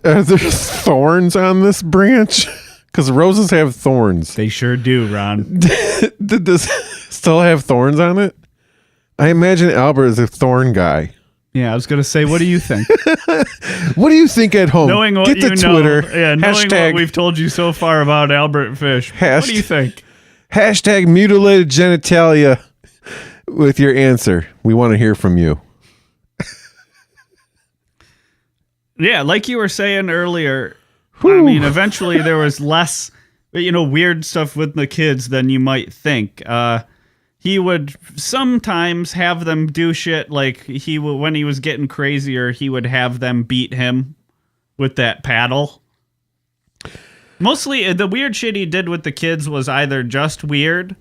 are there thorns on this branch? Because roses have thorns. They sure do, Ron. Did this still have thorns on it? I imagine Albert is a thorn guy. Yeah, I was going to say, what do you think? What do you think at home? Knowing what Get to you Twitter. know, knowing what we've told you so far about Albert Fish, what do you think? Hashtag mutilated genitalia with your answer. We want to hear from you. Yeah, like you were saying earlier, Whew. I mean, eventually there was less, weird stuff with the kids than you might think. He would sometimes have them do shit like when he was getting crazier, he would have them beat him with that paddle. Mostly the weird shit he did with the kids was either just weird.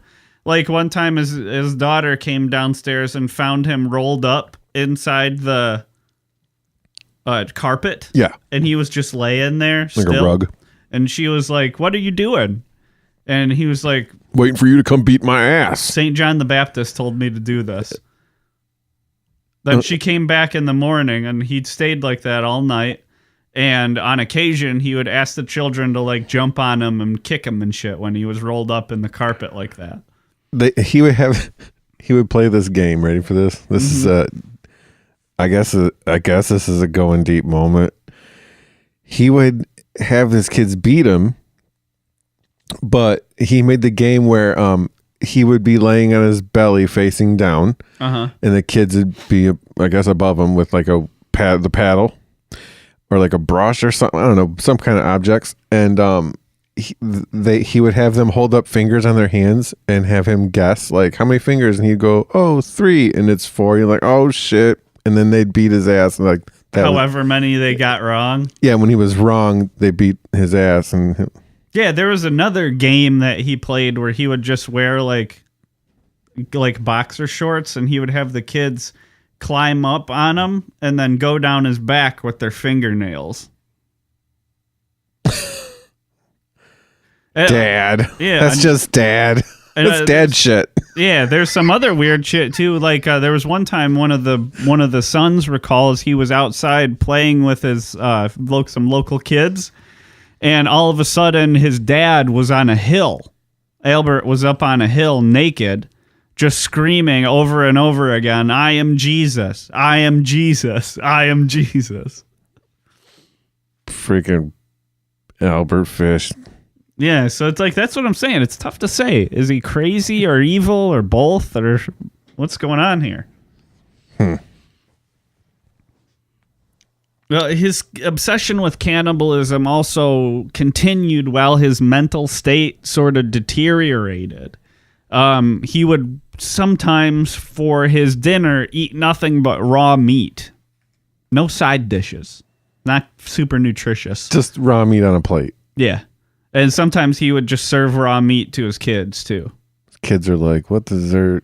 Like one time his daughter came downstairs and found him rolled up inside the carpet. Yeah. And he was just laying there like still. A rug. And she was like, "What are you doing?" And he was like, "Waiting for you to come beat my ass. St. John the Baptist told me to do this." Then she came back in the morning and he'd stayed like that all night. And on occasion, he would ask the children to jump on him and kick him and shit when he was rolled up in the carpet like that. He would play this game. Ready for this? This is I guess this is a going deep moment. He would have his kids beat him, but he made the game where he would be laying on his belly facing down, and the kids would be, I guess, above him with the paddle or like a brush or something. I don't know, some kind of objects, and he would have them hold up fingers on their hands and have him guess how many fingers, and he'd go, "Oh, 3," and it's 4. You're like, "Oh shit." And then they'd beat his ass. And however many they got wrong. Yeah, when he was wrong, they beat his ass. And yeah, there was another game that he played where he would just wear like boxer shorts, and he would have the kids climb up on him and then go down his back with their fingernails. Dad. Yeah. That's just dad. That's dad shit. Yeah, there's some other weird shit too. There was one time one of the sons recalls he was outside playing with his some local kids, and all of a sudden his dad was on a hill. Albert was up on a hill naked, just screaming over and over again, "I am Jesus, I am Jesus, I am Jesus." Freaking Albert Fish. Yeah, so it's that's what I'm saying. It's tough to say. Is he crazy or evil or both, or what's going on here? Well, his obsession with cannibalism also continued while his mental state sort of deteriorated. He would sometimes, for his dinner, eat nothing but raw meat. No side dishes. Not super nutritious. Just raw meat on a plate. Yeah. And sometimes he would just serve raw meat to his kids, too. Kids are like, "What is there?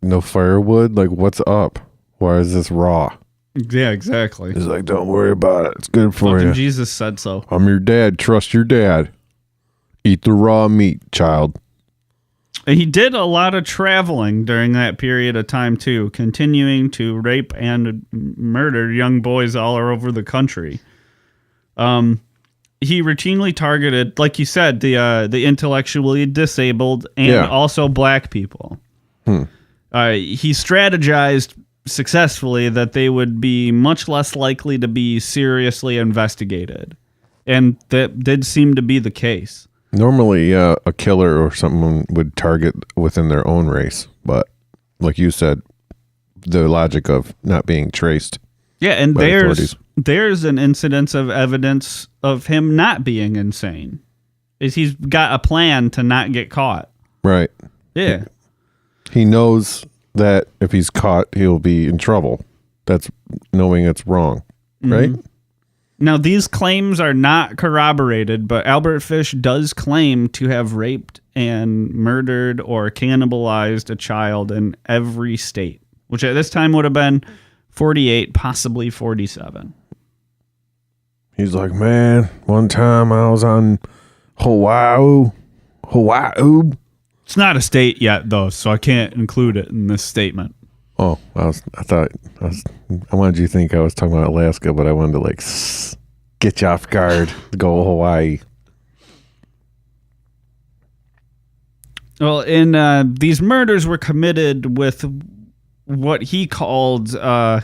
No firewood? What's up? Why is this raw?" Yeah, exactly. He's like, "Don't worry about it. It's good for Fucking you. Jesus said so. I'm your dad. Trust your dad. Eat the raw meat, child." He did a lot of traveling during that period of time, too, continuing to rape and murder young boys all over the country. he routinely targeted, like you said, the intellectually disabled and also black people. He strategized successfully that they would be much less likely to be seriously investigated. And that did seem to be the case. Normally, a killer or someone would target within their own race. But like you said, the logic of not being traced. Yeah, and there's an incidence of evidence of him not being insane. He's got a plan to not get caught. Right. Yeah. He knows that if he's caught, he'll be in trouble. That's knowing it's wrong, right? Now, these claims are not corroborated, but Albert Fish does claim to have raped and murdered or cannibalized a child in every state, which at this time would have been 48, possibly 47. He's like, man, one time I was on Hawaii. It's not a state yet, though, so I can't include it in this statement. Oh, I wanted you to think I was talking about Alaska, but I wanted to like get you off guard. Go Hawaii. Well, these murders were committed with what he called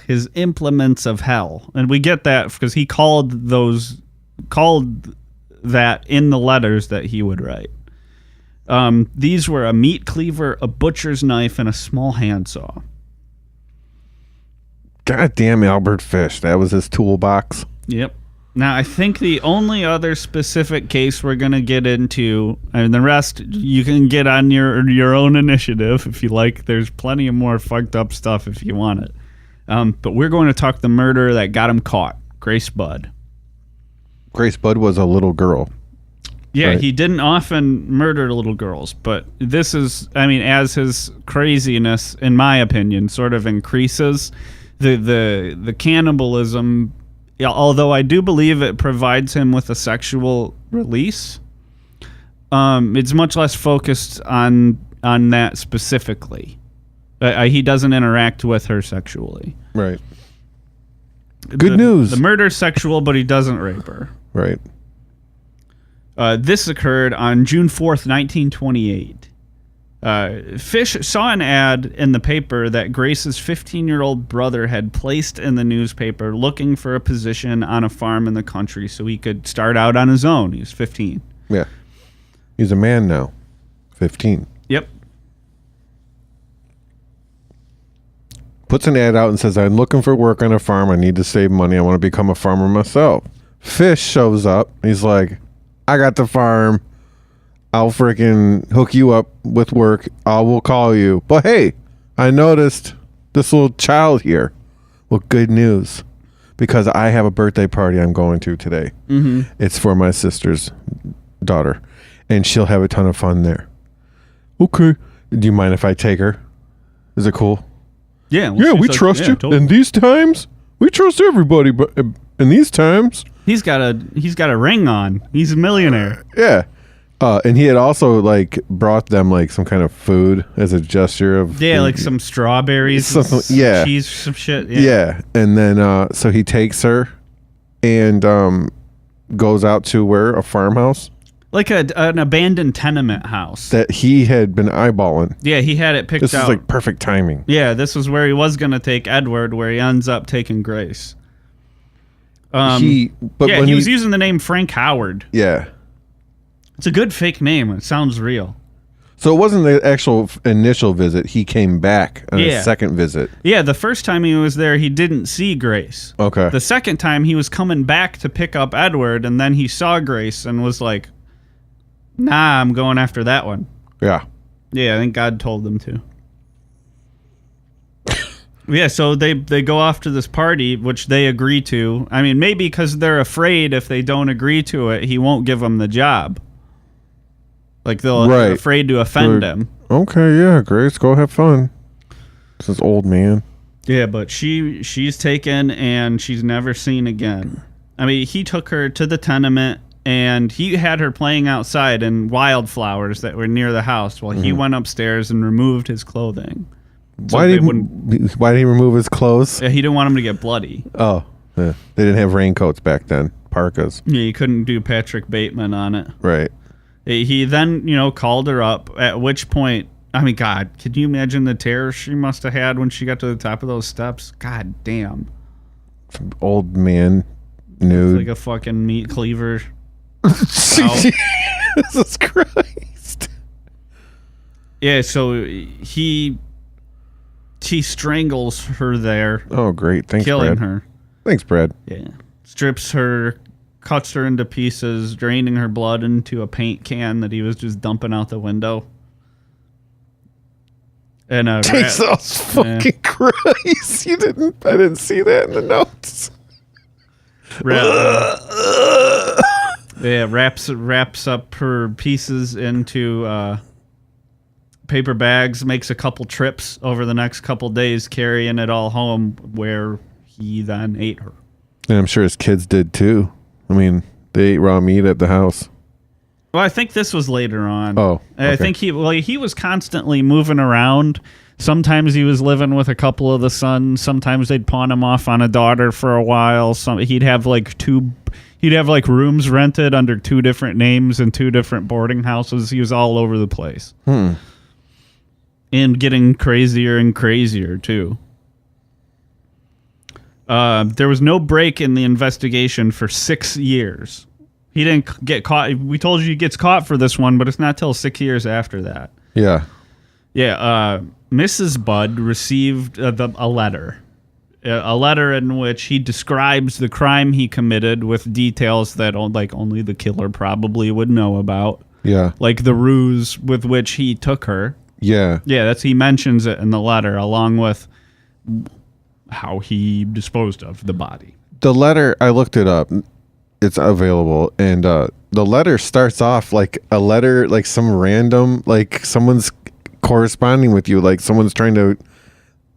his implements of hell, and we get that because he called that in the letters that he would write. These were a meat cleaver, a butcher's knife, and a small handsaw. Goddamn Albert Fish. That was his toolbox. Yep. Now, I think the only other specific case we're going to get into, and the rest you can get on your own initiative if you like. There's plenty of more fucked up stuff if you want it. But we're going to talk the murder that got him caught, Grace Budd. Grace Budd was a little girl. Yeah, right? He didn't often murder little girls, but this is, I mean, as his craziness, in my opinion, sort of increases, the cannibalism, although I do believe it provides him with a sexual release, it's much less focused on that specifically. He doesn't interact with her sexually. Right. Good news. The murder's sexual, but he doesn't rape her. Right. This occurred on June 4th, 1928. Fish saw an ad in the paper that Grace's 15-year-old brother had placed in the newspaper looking for a position on a farm in the country so he could start out on his own. He was 15. Yeah. He's a man now. 15. Yep. Puts an ad out and says, I'm looking for work on a farm. I need to save money. I want to become a farmer myself. Fish shows up. He's like, I got the farm. I'll freaking hook you up with work. I will call you. But hey, I noticed this little child here. Well, good news. Because I have a birthday party I'm going to today. Mm-hmm. It's for my sister's daughter. And she'll have a ton of fun there. Okay. Do you mind if I take her? Is it cool? Yeah. We trust you. Totally. In these times, we trust everybody. But in these times... He's got a ring on. He's a millionaire. Yeah. And he had also like brought them like some kind of food as a gesture of like some strawberries, cheese, some shit. Yeah. And then so he takes her and goes out to where? A farmhouse? Like an abandoned tenement house that he had been eyeballing. Yeah, he had it picked out. This is like perfect timing. Yeah, this was where he was going to take Edward, where he ends up taking Grace. He was using the name Frank Howard. Yeah. It's a good fake name. It sounds real. So it wasn't the actual initial visit. He came back on his second visit. Yeah, the first time he was there, he didn't see Grace. Okay. The second time, he was coming back to pick up Edward, and then he saw Grace and was like, nah, I'm going after that one. Yeah. Yeah, I think God told them to. Yeah, so they go off to this party, which they agree to. I mean, maybe because they're afraid if they don't agree to it, he won't give them the job. Like, they're afraid to offend him. Okay, yeah, Grace, go have fun. This is old man. Yeah, but she's taken and she's never seen again. I mean, he took her to the tenement and he had her playing outside in wildflowers that were near the house while he went upstairs and removed his clothing. So why did he remove his clothes? Yeah, he didn't want him to get bloody. Oh, yeah. They didn't have raincoats back then. parkas. Yeah, you couldn't do Patrick Bateman on it. Right. He then, called her up, at which point, I mean, God, could you imagine the terror she must have had when she got to the top of those steps? God damn. Some old man nude. Like a fucking meat cleaver. Jesus Christ. Yeah, so he strangles her there. Oh, great. Thanks, killing Brad. her. Thanks, Brad. Yeah. Strips her, cuts her into pieces, draining her blood into a paint can that he was just dumping out the window. And Jesus fucking Christ. I didn't see that in the notes. Wraps up her pieces into paper bags, makes a couple trips over the next couple days, carrying it all home, where he then ate her. And I'm sure his kids did too. I mean, they ate raw meat at the house. Well, I think this was later on. Oh, okay. I think he was constantly moving around. Sometimes he was living with a couple of the sons. Sometimes they'd pawn him off on a daughter for a while. He'd have like rooms rented under 2 different names in 2 different boarding houses. He was all over the place. And getting crazier and crazier too. There was no break in the investigation for 6 years. He didn't get caught. We told you he gets caught for this one, but it's not till 6 years after that. Yeah. Yeah. Mrs. Budd received a letter. A letter in which he describes the crime he committed with details that only the killer probably would know about. Yeah. Like the ruse with which he took her. Yeah. Yeah, he mentions it in the letter, along with how he disposed of the body. The letter, I looked it up. It's available. And the letter starts off like a letter, like some random, like someone's corresponding with you, like someone's trying to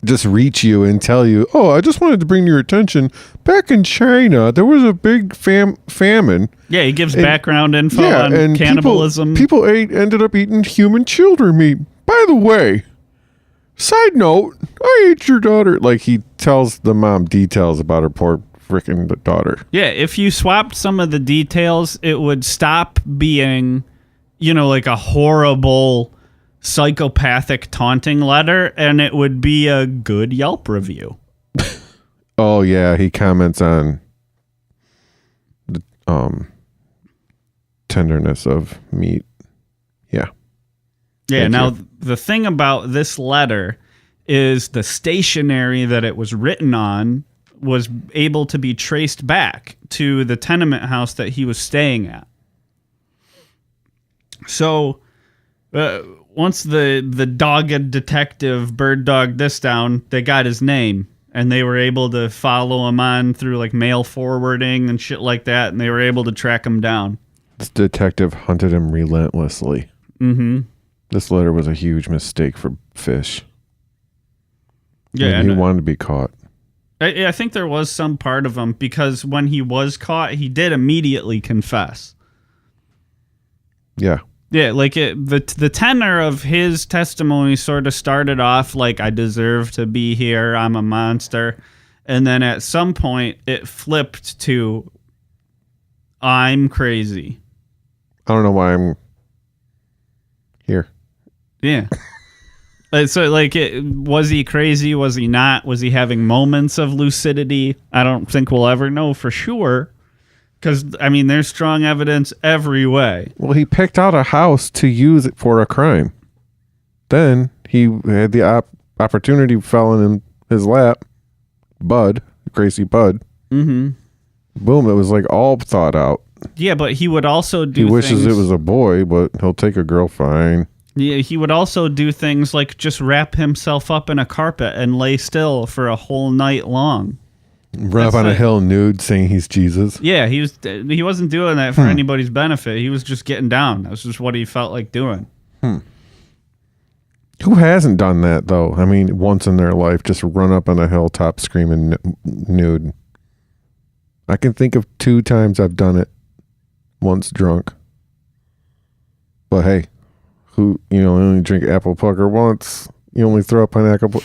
just reach you and tell you, oh, I just wanted to bring your attention. Back in China, there was a big famine. Yeah, he gives background info on cannibalism. People ended up eating human children meat. By the way, side note, I ate your daughter. Like, he tells the mom details about her poor freaking daughter. Yeah, if you swapped some of the details, it would stop being, like a horrible psychopathic taunting letter, and it would be a good Yelp review. Oh, yeah, he comments on the tenderness of meat. Yeah. Yeah, Thank now you. The thing about this letter is the stationery that it was written on was able to be traced back to the tenement house that he was staying at. So, once the dogged detective bird dogged this down, they got his name, and they were able to follow him on through like mail forwarding and shit like that, and they were able to track him down. This detective hunted him relentlessly. Mm-hmm. This letter was a huge mistake for Fish. Yeah, and he wanted to be caught. I think there was some part of him, because when he was caught, he did immediately confess. Yeah. Yeah, like the tenor of his testimony sort of started off like, I deserve to be here, I'm a monster. And then at some point, it flipped to, I'm crazy. I don't know why I'm here. Yeah. So, was he crazy? Was he not? Was he having moments of lucidity? I don't think we'll ever know for sure. Because, there's strong evidence every way. Well, he picked out a house to use it for a crime. Then he had the opportunity fell in his lap. Gracie Budd. Mm-hmm. Boom, it was like all thought out. Yeah, but he would also do He wishes it was a boy, but he'll take a girl fine. Yeah, he would also do things like just wrap himself up in a carpet and lay still for a whole night long. Run up on a hill nude saying he's Jesus. Yeah, he wasn't doing that for anybody's benefit. He was just getting down. That was just what he felt like doing. Who hasn't done that, though? Once in their life, just run up on a hilltop screaming nude. I can think of 2 times I've done it. Once drunk. But hey, you only drink apple pucker once. You only throw up on apple.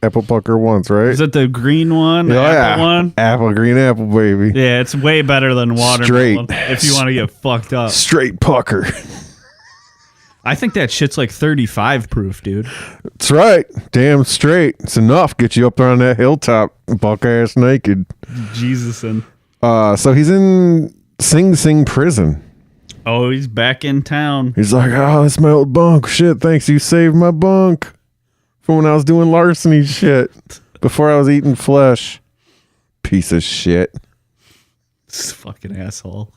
apple pucker once, right? Is it the green one? The apple one? Apple, green apple, baby. Yeah, it's way better than watermelon Straight. if you want to get fucked up. Straight pucker. I think that shit's like 35 proof, dude. That's right. Damn straight. It's enough. Get you up there on that hilltop, buck ass naked. Jesus. So he's in Sing Sing prison. Oh, he's back in town. He's like, oh, it's my old bunk. Shit, thanks. You saved my bunk from when I was doing larceny shit before I was eating flesh. Piece of shit. This fucking asshole.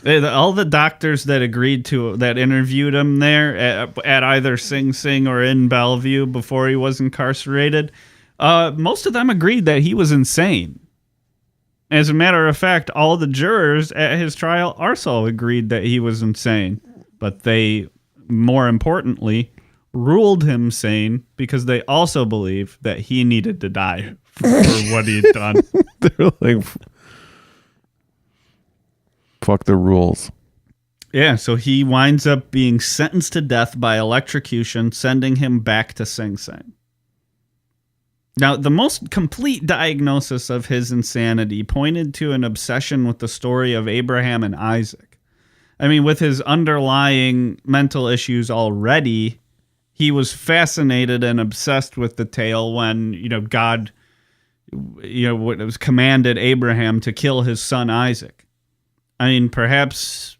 All the doctors that interviewed him there at either Sing Sing or in Bellevue before he was incarcerated, most of them agreed that he was insane. As a matter of fact, all the jurors at his trial also agreed that he was insane. But they, more importantly, ruled him sane because they also believe that he needed to die for what he had done. They're like, fuck the rules. Yeah, so he winds up being sentenced to death by electrocution, sending him back to Sing Sing. Now, the most complete diagnosis of his insanity pointed to an obsession with the story of Abraham and Isaac. I mean, with his underlying mental issues already, he was fascinated and obsessed with the tale when, God, was commanded Abraham to kill his son Isaac. I mean, perhaps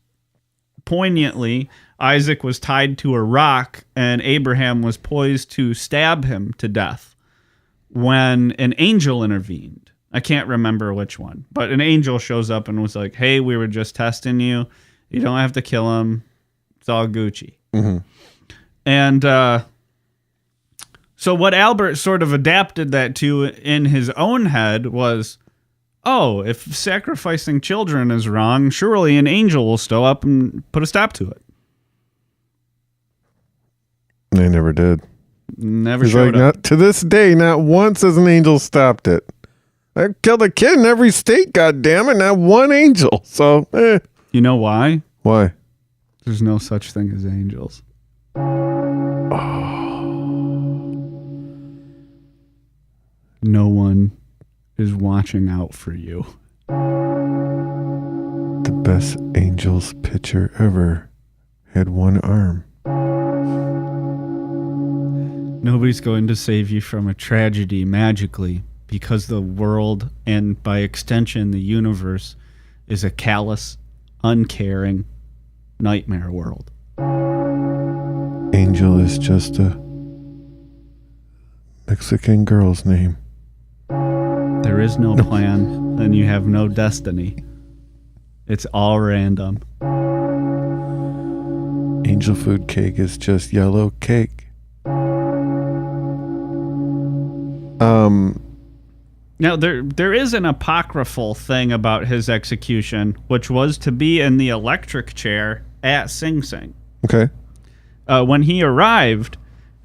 poignantly, Isaac was tied to a rock and Abraham was poised to stab him to death when an angel intervened. I can't remember which one, but an angel shows up and was like, hey, we were just testing you. You don't have to kill him. It's all Gucci. Mm-hmm. And so what Albert sort of adapted that to in his own head was, oh, if sacrificing children is wrong, surely an angel will show up and put a stop to it. They never did. Never He's showed like, up. not to this day, not once has an angel stopped it. I killed a kid in every state, goddammit, not one angel. So, You know why? Why? There's no such thing as angels. No one is watching out for you. The best Angels pitcher ever had one arm. Nobody's going to save you from a tragedy magically because the world, and by extension the universe, is a callous, uncaring nightmare world. Angel is just a Mexican girl's name. There is no plan, and you have no destiny. It's all random. Angel food cake is just yellow cake. Now, there is an apocryphal thing about his execution, which was to be in the electric chair at Sing Sing. Okay. When he arrived,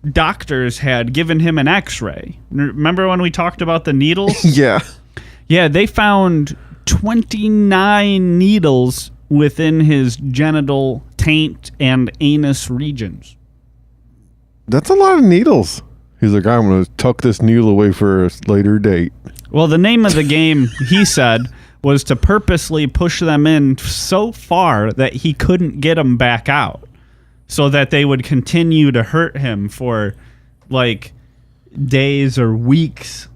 doctors had given him an x-ray. Remember when we talked about the needles? Yeah. Yeah, they found 29 needles within his genital, taint, and anus regions. That's a lot of needles. He's like, I'm going to tuck this needle away for a later date. Well, the name of the game, he said, was to purposely push them in so far that he couldn't get them back out, so that they would continue to hurt him for, like, days or weeks.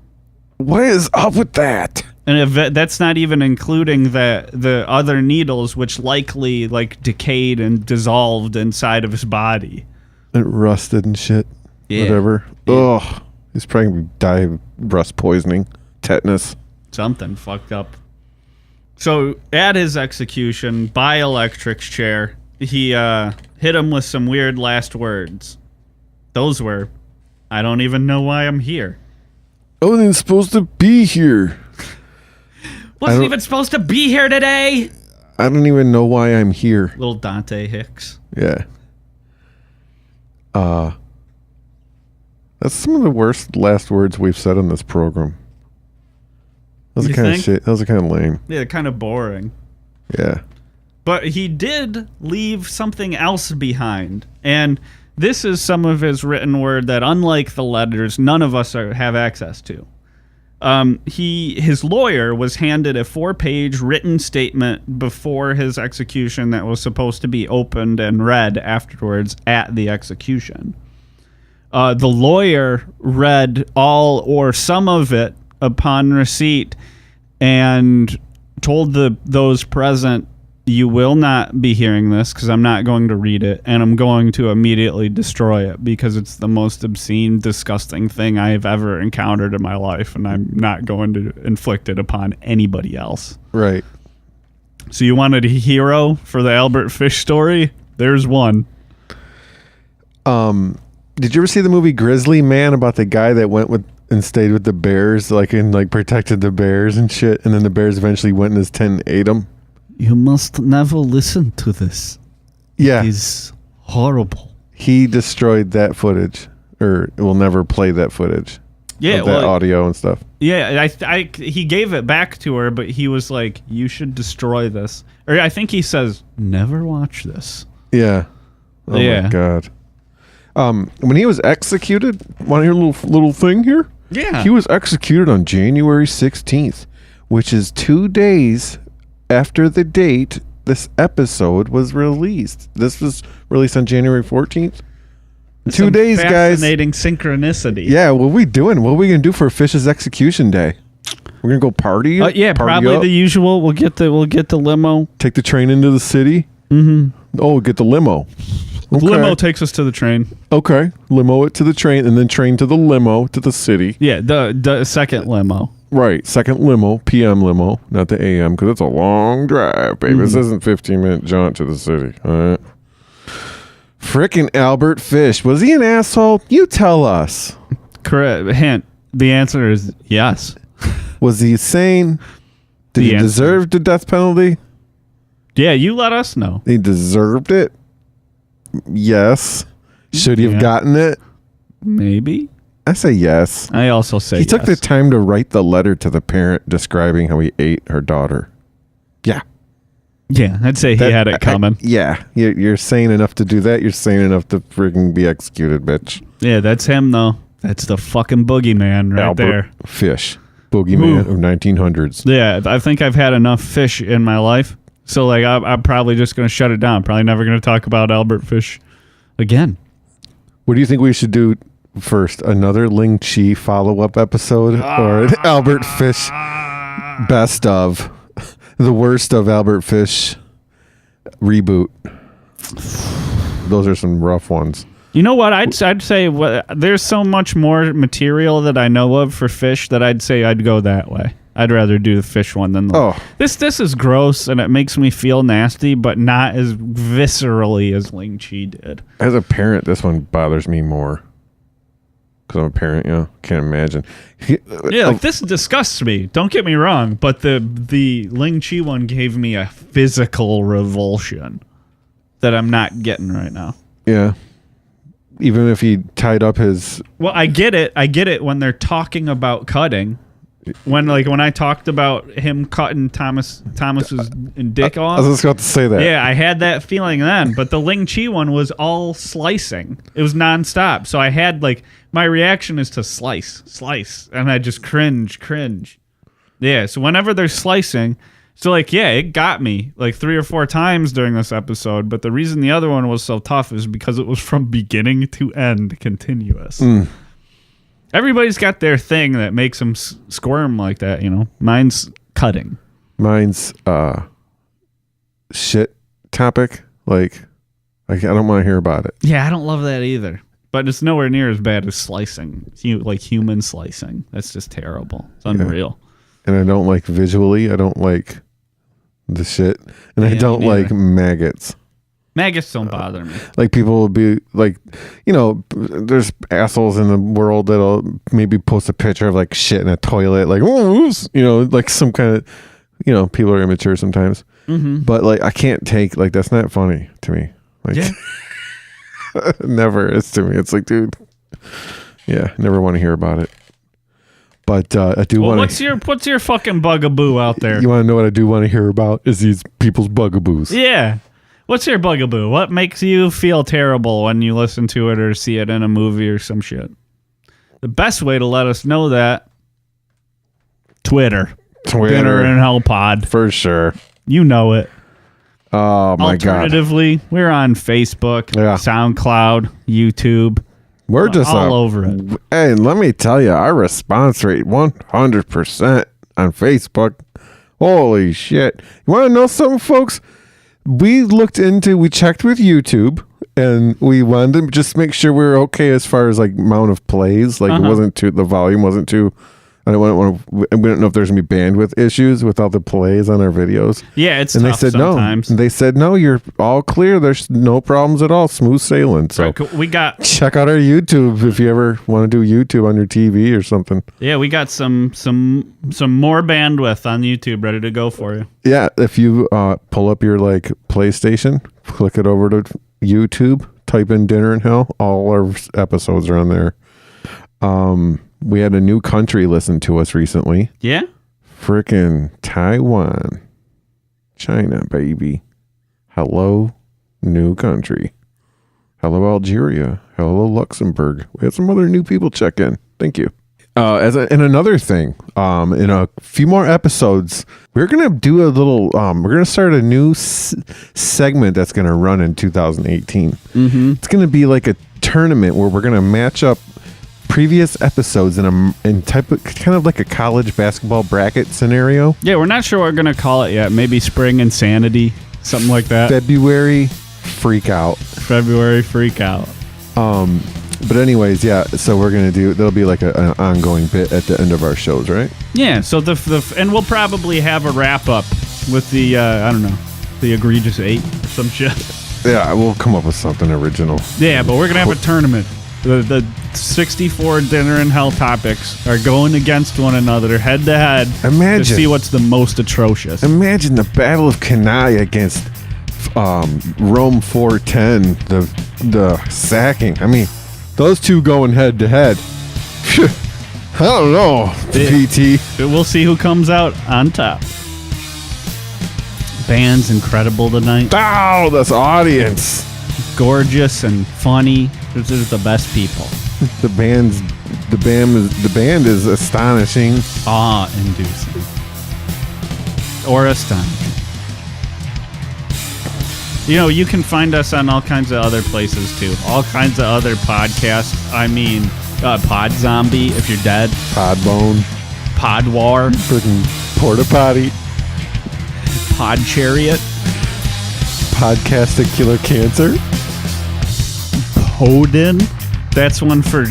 What is up with that? And that's not even including the other needles, which likely, like, decayed and dissolved inside of his body. It rusted and shit. Yeah. Whatever. Yeah. Ugh. He's probably going to die of rust poisoning. Tetanus. Something fucked up. So, at his execution, by electric chair, he hit him with some weird last words. Those were, I don't even know why I'm here. I wasn't supposed to be here. Wasn't even supposed to be here today. I don't even know why I'm here. Little Dante Hicks. Yeah. That's some of the worst last words we've said on this program. Those are kind of shit. Those are kind of lame. Yeah, kind of boring. Yeah. But he did leave something else behind. And This is some of his written word that, unlike the letters, none of us have access to. His lawyer was handed a 4-page written statement before his execution that was supposed to be opened and read afterwards at the execution. The lawyer read all or some of it upon receipt and told those present, "You will not be hearing this because I'm not going to read it, and I'm going to immediately destroy it because it's the most obscene, disgusting thing I've ever encountered in my life, and I'm not going to inflict it upon anybody else." Right. So you wanted a hero for the Albert Fish story? There's one. Did you ever see the movie Grizzly Man about the guy that went with and stayed with the bears, and protected the bears and shit, and then the bears eventually went in his tent and ate him? You must never listen to this. Yeah. It is horrible. He destroyed that footage, or will never play that footage. Yeah, that audio and stuff. Yeah, he gave it back to her, but he was like, "You should destroy this." Or I think he says, "Never watch this." Yeah. Oh my God. When he was executed, want to hear a little thing here? Yeah. He was executed on January 16th, which is 2 days after the date this episode was released. This was released on January 14th. 2 days, guys. Fascinating synchronicity. Yeah, what are we doing? What are we going to do for Fish's execution day? We're going to go party? Yeah, party probably up? the usual. We'll get the limo. Take the train into the city? Mm-hmm. Oh, get the limo. Okay. Limo takes us to the train. Okay. Limo it to the train, and then train to the limo to the city. Yeah, the second limo. Right. Second limo, PM limo, not the AM, because it's a long drive, baby. This isn't 15-minute jaunt to the city. All right. Frickin' Albert Fish. Was he an asshole? You tell us. Correct. Hint. The answer is yes. Was he sane? Did he deserve the death penalty? Yeah, you let us know. He deserved it? Yes. Should he have gotten it? Maybe. I say yes. I also say he took the time to write the letter to the parent describing how he ate her daughter. Yeah. Yeah, I'd say he had it coming. Yeah. You're sane enough to do that. You're sane enough to freaking be executed, bitch. Yeah, that's him, though. That's the fucking boogeyman right Albert there. Fish. Boogeyman of 1900s. Yeah, I think I've had enough fish in my life. So, I'm probably just going to shut it down. Probably never going to talk about Albert Fish again. What do you think we should do first? Another Ling Chi follow-up episode? Or an Albert Fish best of? The worst of Albert Fish reboot. Those are some rough ones. You know what? I'd say there's so much more material that I know of for Fish that I'd say I'd go that way. I'd rather do the Fish one than this is gross and it makes me feel nasty, but not as viscerally as Ling Chi did. As a parent, this one bothers me more. Because I'm a parent, can't imagine. This disgusts me. Don't get me wrong, but the Ling Chi one gave me a physical revulsion that I'm not getting right now. Yeah. Even if he tied up his... Well, I get it when they're talking about cutting. When I talked about him cutting Thomas's dick off. I was just about to say that. Yeah, I had that feeling then. But the Ling Chi one was all slicing. It was nonstop. So I had my reaction is to slice. And I just cringe. Yeah, so whenever they're slicing, it got me 3 or 4 times during this episode. But the reason the other one was so tough is because it was from beginning to end continuous. Everybody's got their thing that makes them squirm like that, Mine's cutting. Mine's shit topic. I don't want to hear about it. Yeah, I don't love that either. But it's nowhere near as bad as slicing, human slicing. That's just terrible. It's unreal. Yeah. And I don't like visually. I don't like the shit. And I don't like maggots. Maggots don't bother me. People will be there's assholes in the world that'll maybe post a picture of shit in a toilet, some kind of, people are immature sometimes. Mm-hmm. But I can't take, that's not funny to me. Never is to me. It's dude, never want to hear about it. But I do want to. What's your fucking bugaboo out there? You want to know what I do want to hear about is these people's bugaboos. Yeah. What's your bugaboo? What makes you feel terrible when you listen to it or see it in a movie or some shit? The best way to let us know that, Twitter. Dinner and Hell Pod. For sure. You know it. Oh, my God. Alternatively, we're on Facebook, SoundCloud, YouTube. We're just all over it. Hey, let me tell you, our response rate 100% on Facebook. Holy shit. You want to know something, folks? We checked with YouTube, and we wanted to just make sure we were okay as far as like amount of plays. Like the volume wasn't too. We don't know if there's gonna be bandwidth issues with all the plays on our videos. Yeah, it's and tough they said sometimes. no. They said no. You're all clear. There's no problems at all. Smooth sailing. So we got check out our YouTube if you ever want to do YouTube on your TV or something. Yeah, we got some more bandwidth on YouTube ready to go for you. Yeah, if you pull up your like PlayStation, click it over to YouTube, type in Dinner in Hell. All our episodes are on there. We had a new country listen to us recently. Yeah? Frickin' Taiwan. China, baby. Hello, new country. Hello, Algeria. Hello, Luxembourg. We had some other new people check in. Thank you. And another thing, in a few more episodes, we're going to do a little, we're going to start a new segment that's going to run in 2018. Mm-hmm. It's going to be like a tournament where we're going to match up previous episodes in type of kind of like a college basketball bracket scenario. Yeah, we're not sure what we're gonna call it yet. Maybe Spring Insanity, something like that. February Freak Out. But anyways, yeah. So we're gonna there'll be like an ongoing bit at the end of our shows, right? Yeah. So and we'll probably have a wrap up with the I don't know, the egregious 8, some shit. Yeah, we'll come up with something original. Yeah, but we're gonna have a tournament. The 64 Dinner and Hell topics are going against one another head to head to see what's the most atrocious. Imagine the Battle of Cannae against Rome 410, the sacking. I mean, those two going head to head. I don't know, PT. We'll see who comes out on top. Band's incredible tonight. Oh, this audience. Gorgeous and funny. This is the best people. The band is astonishing. Awe-inducing. Or astonishing. You know, you can find us on all kinds of other places too. All kinds of other podcasts. I mean, Pod Zombie, if you're dead. Podbone. Pod War. Freaking Porta Potty. Pod Chariot. Podcasticular Cancer. Odin. That's one for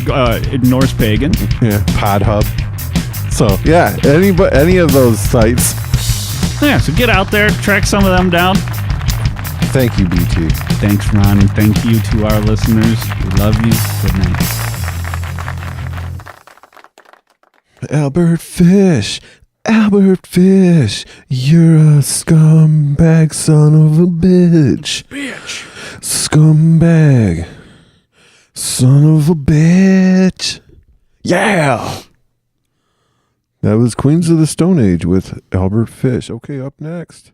Norse Pagan. Yeah, Pod Hub. So, yeah, any of those sites. Yeah, so get out there, track some of them down. Thank you, BT. Thanks, Ron, and thank you to our listeners. We love you. Good night. Albert Fish, you're a scumbag son of a bitch. Scumbag. Son of a bitch. Yeah. That was Queens of the Stone Age with Albert Fish. Okay, up next.